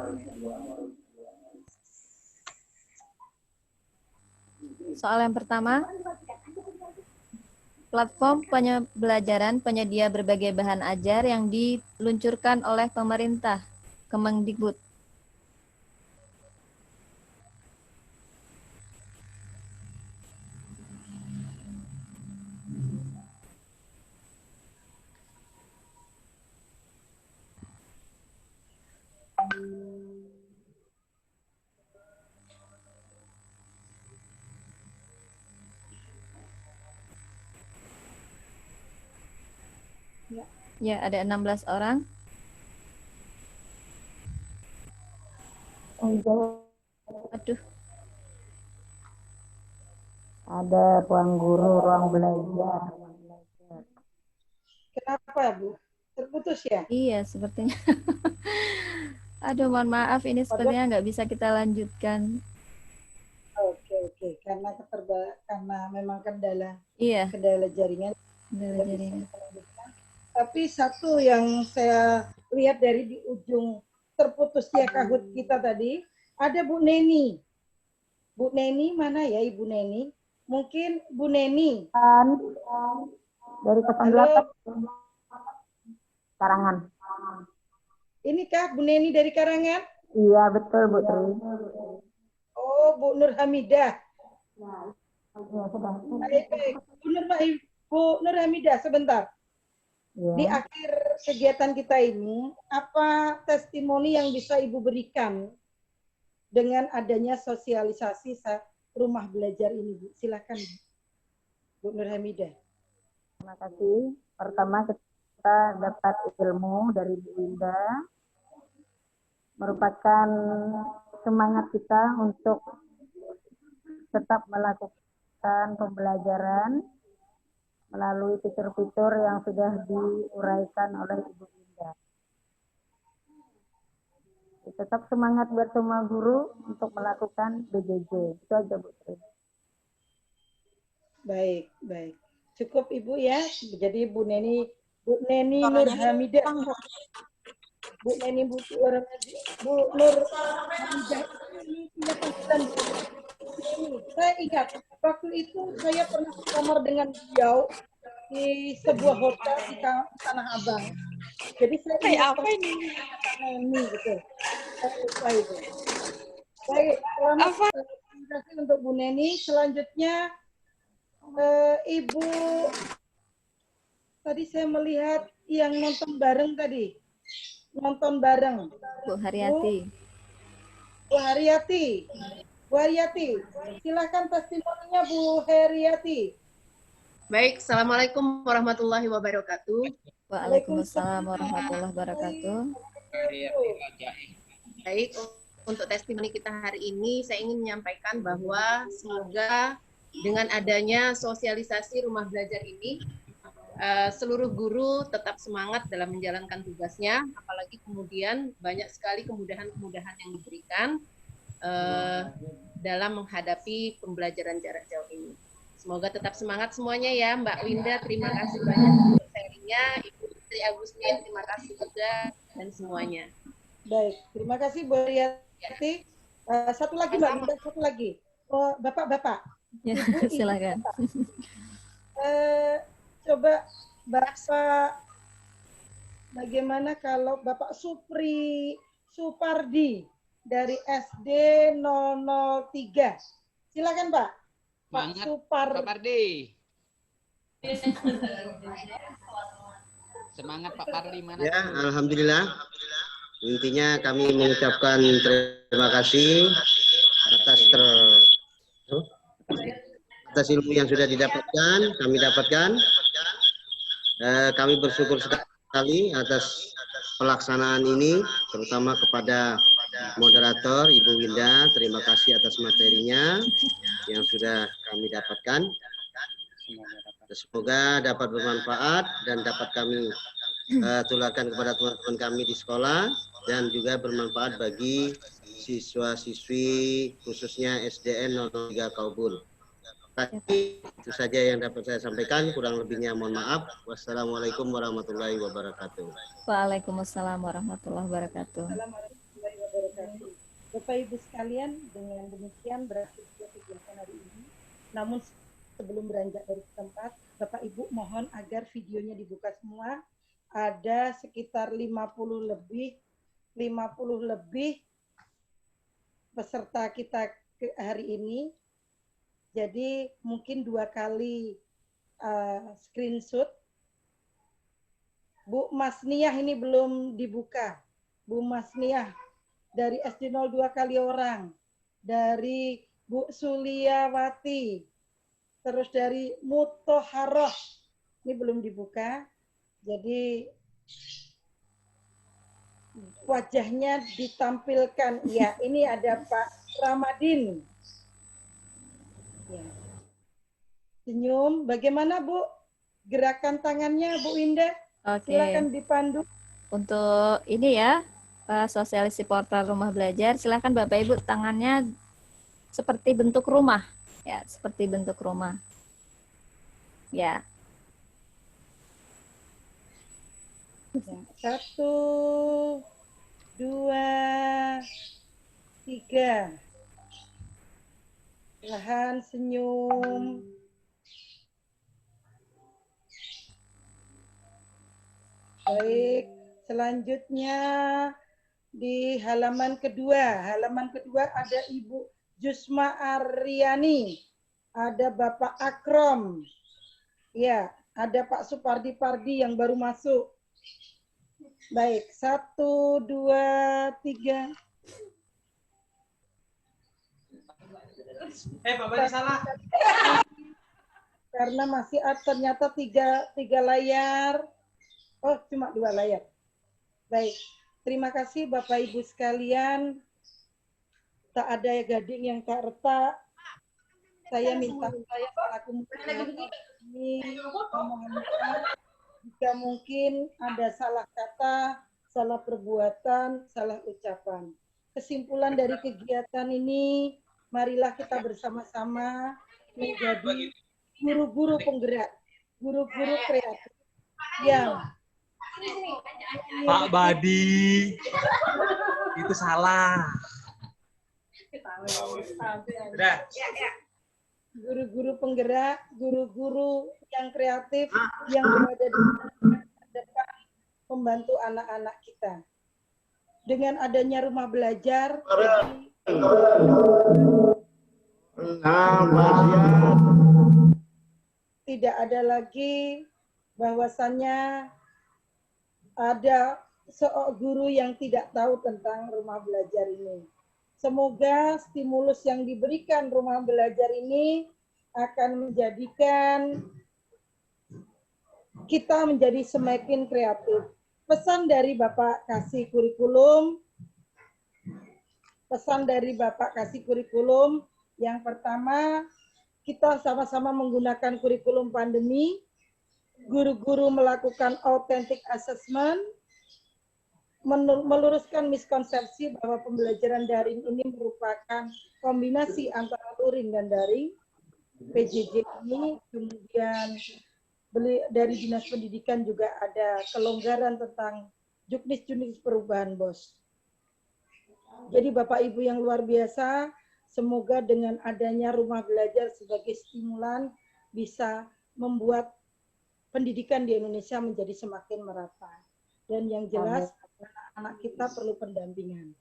Soal yang pertama, platform pembelajaran penyedia berbagai bahan ajar yang diluncurkan oleh pemerintah, Kemendikbud. Ya, ada 16 orang. Aduh. Ada ruang guru, ruang belajar. Kenapa, Bu? Terputus ya? Iya, sepertinya. Aduh, mohon maaf, ini sepertinya nggak bisa kita lanjutkan. Oke. Karena memang kendala. Iya. Kendala jaringan. Kendala jaringan. Tapi satu yang saya lihat dari di ujung terputusnya Kahoot kita tadi, ada Bu Neni. Bu Neni mana ya Ibu Neni? Mungkin Bu Neni. Dari 08 Karangan. Inikah Bu Neni dari Karangan? Iya, betul Bu Tri. Oh, Bu Nur Hamidah. Iya, sudah. Baik. Bu Nur Hamidah, sebentar. Ya. Di akhir kegiatan kita ini, apa testimoni yang bisa Ibu berikan dengan adanya sosialisasi rumah belajar ini, Bu? Silakan, Bu Nur Hamidah. Terima kasih. Pertama kita dapat ilmu dari Bu Winda, merupakan semangat kita untuk tetap melakukan pembelajaran melalui fitur-fitur yang sudah diuraikan oleh Ibu Winda. Tetap semangat buat semua guru untuk melakukan BJJ. Itu aja Bu Tri. Baik. Cukup Ibu ya. Jadi Bu Neni Nur Hamidah. Bu Neni Nur Hamidah ini punya panggilan. Saya ingat waktu itu saya pernah kamar dengan beliau di sebuah hotel di Tanah Abang. Jadi saya ingat apa ini gitu. Saya lupa itu. Baik, selamat terima kasih untuk Bu Neni. Selanjutnya Ibu, tadi saya melihat yang nonton bareng tadi. Nonton bareng. Bu Haryati. Bu Haryati. Bu Haryati, silakan testimoninya Bu Haryati. Baik, Assalamualaikum warahmatullahi wabarakatuh. Waalaikumsalam warahmatullahi wabarakatuh. Baik, untuk testimoni kita hari ini, saya ingin menyampaikan bahwa semoga dengan adanya sosialisasi rumah belajar ini, seluruh guru tetap semangat dalam menjalankan tugasnya, apalagi kemudian banyak sekali kemudahan-kemudahan yang diberikan dalam menghadapi pembelajaran jarak jauh ini. Semoga tetap semangat semuanya ya, Mbak Winda, terima kasih banyak untuk sharingnya, Ibu Tri Agustin, terima kasih juga, dan semuanya. Baik, terima kasih Bu Haryati. Satu lagi Mbak Winda, satu lagi. Oh, Bapak-bapak. Ya, silakan. Coba Bapak, bagaimana kalau Bapak Supardi dari SD 003. Silakan Pak. Pak Supardi. Semangat Pak Parli, mana? Ya, alhamdulillah. Intinya kami mengucapkan terima kasih atas ilmu yang sudah didapatkan, kami dapatkan. Kami bersyukur sekali atas pelaksanaan ini, terutama kepada moderator Ibu Winda. Terima kasih atas materinya yang sudah kami dapatkan. Semoga dapat bermanfaat dan dapat kami tularkan kepada teman-teman kami di sekolah dan juga bermanfaat bagi siswa-siswi khususnya SDN 03 Kaubul. Itu saja yang dapat saya sampaikan, kurang lebihnya mohon maaf. Wassalamualaikum warahmatullahi wabarakatuh. Waalaikumsalam warahmatullahi wabarakatuh. Bapak Ibu sekalian, dengan demikian berakhir kegiatan hari ini. Namun sebelum beranjak dari tempat, Bapak Ibu mohon agar videonya dibuka semua. Ada sekitar 50 lebih peserta kita hari ini. Jadi mungkin 2 kali screenshot. Bu Masniah ini belum dibuka. Bu Masniah dari SD 02 kali orang. Dari Bu Suliawati. Terus dari Mutoharoh. Ini belum dibuka. Jadi wajahnya ditampilkan. Ya, ini ada Pak Ramadin. Ya. Senyum. Bagaimana Bu? Gerakan tangannya Bu Winda? Oke. Silakan dipandu. Untuk ini ya, sosialisasi portal rumah belajar, silakan Bapak Ibu tangannya seperti bentuk rumah. Ya, seperti bentuk rumah. Ya. 1, 2, 3. Perlahan senyum. Baik, selanjutnya di halaman kedua. Halaman kedua ada Ibu Jusma Aryani, ada Bapak Akrom, ya, ada Pak Supardi Pardi yang baru masuk. Baik, 1, 2, 3. Bapak salah. Karena masih ternyata tiga layar. Oh, cuma 2 layar. Baik, terima kasih Bapak Ibu sekalian. Tak ada gading yang tak retak. Saya minta saya selaku moderator ini mohon maaf jika mungkin ada salah kata, salah perbuatan, salah ucapan. Kesimpulan dari kegiatan ini, marilah kita bersama-sama menjadi guru-guru penggerak, guru-guru kreatif yang Pak Badi, itu salah. Udah. Guru-guru penggerak, guru-guru yang kreatif yang berada di depan membantu anak-anak kita. Dengan adanya rumah belajar, tidak ada lagi bahwasannya ada seorang guru yang tidak tahu tentang rumah belajar ini. Semoga stimulus yang diberikan rumah belajar ini akan menjadikan kita menjadi semakin kreatif. Pesan dari Bapak Kasih Kurikulum, yang pertama, kita sama-sama menggunakan kurikulum pandemi, guru-guru melakukan authentic assessment, meluruskan miskonsepsi bahwa pembelajaran daring ini merupakan kombinasi antara luring dan daring. PJJ ini kemudian dari Dinas Pendidikan juga ada kelonggaran tentang juknis perubahan BOS. Jadi Bapak Ibu yang luar biasa, semoga dengan adanya rumah belajar sebagai stimulan bisa membuat pendidikan di Indonesia menjadi semakin merata. Dan yang jelas anak kita perlu pendampingan.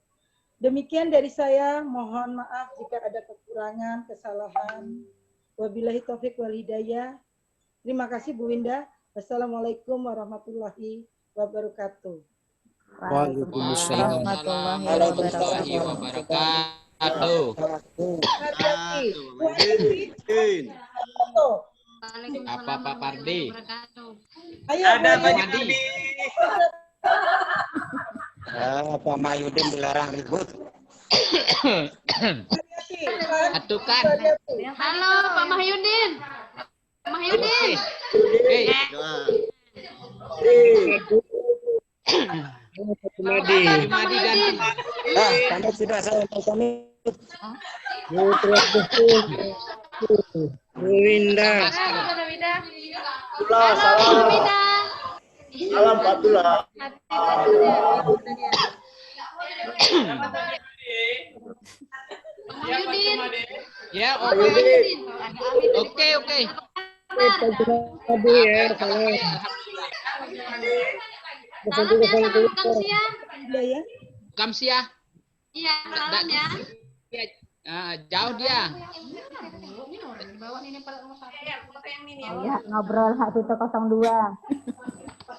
Demikian dari saya, mohon maaf jika ada kekurangan, kesalahan. Wabillahi taufiq wal hidayah. Terima kasih Bu Winda. Wassalamualaikum warahmatullahi wabarakatuh. Waalaikumsalam warahmatullahi wabarakatuh. Apa Pak Pardi? Ada Pak Yudi. Pak Mahyudin dilarang ribut. Atukan. Halo Pak Mahyudin. Pak Mahyudin. Hei. Madi dan kami sudah saya kami. Bu Winda. Halo Winda. Salam Fatullah. Ya, oke. Oke. Kamsia. Iya, salam ya. Jauh dia. Ya, ngobrol hati itu 02.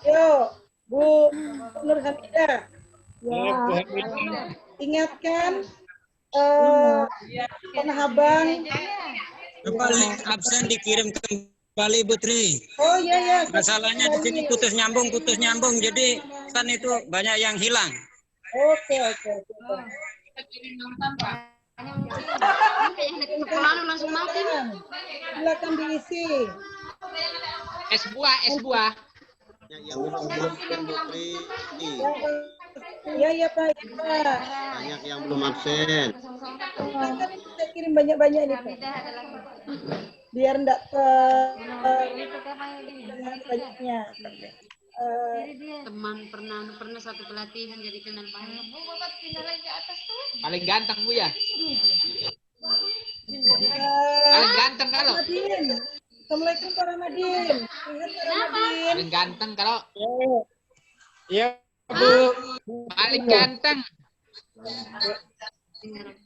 Yuk, Bu Nur Hamidah. Ya, ingatkan Tanah Abang. Kembali absen dikirim kembali Bu Tri. Oh iya ya. Masalahnya di sini putus nyambung. Jadi kan itu banyak yang hilang. Oke. Langsung mati. Silakan diisi. Es buah. Yang belum Bu Tri. Iya Pak. Banyak yang belum absen. Kita kirim banyak-banyak ini Pak. Biar enggak banyaknya. Teman pernah satu pelatihan jadi kenal banyak. Bu, Bapak pindah lagi ke atas tuh. Paling ganteng Bu ya. Paling ganteng kalau. Assalamualaikum Pak Ramadhin. Paling ganteng kalau. Iya Bu. Paling ganteng.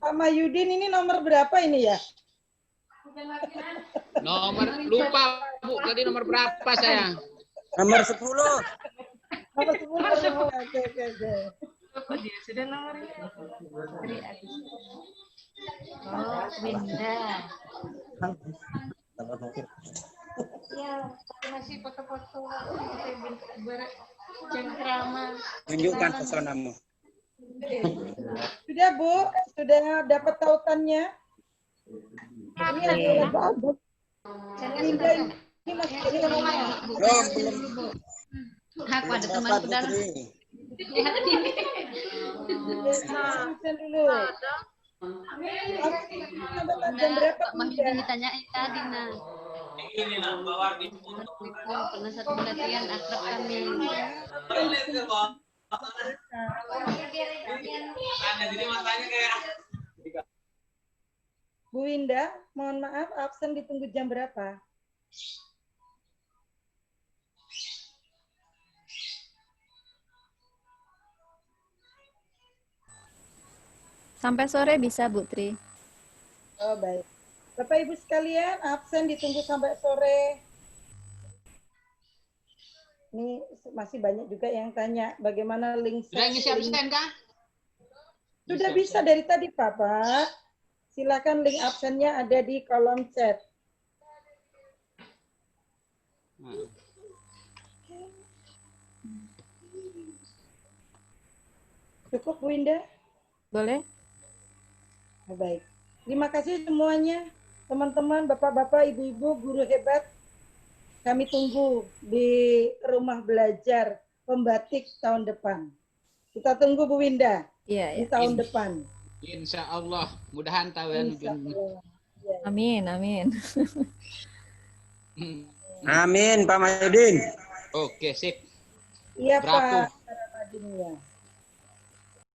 Pak Mahyudin ini nomor berapa ini ya? Nomor lupa Bu, tadi nomor berapa saya? Nomor 10. Nomor 10. Oke. Oh, dia sudah nomornya. Oh, Winda. Ya, masih foto-foto cengkrama. Tunjukkan pesonamu. Sudah Bu, sudah dapat tautannya? Ini ada Winda ini masih ini Belum. Aku ada teman dalam. Absen dulu. Jam berapa? Mahyudin ditanyain tadi nah. Pernah satu pelatihan akrab kami. Bu Winda, mohon maaf, absen ditunggu jam berapa? Sampai sore bisa, Bu Tri. Oh, baik. Bapak Ibu sekalian, absen ditunggu sampai sore. Ini masih banyak juga yang tanya bagaimana link. Sudah ngisi absen kah? Sudah bisa dari tadi, Pak. Silakan link absennya ada di kolom chat. Cukup, Bu Indah? Boleh. Baik. Terima kasih semuanya, teman-teman, bapak-bapak, ibu-ibu, guru hebat. Kami tunggu di rumah belajar pembatik tahun depan. Kita tunggu Bu Winda di tahun depan. Insya Allah, mudahan tahun. Amin, amin. Amin, Pak Mahyudin. Oke, sip. Iya, Bravo. Pak.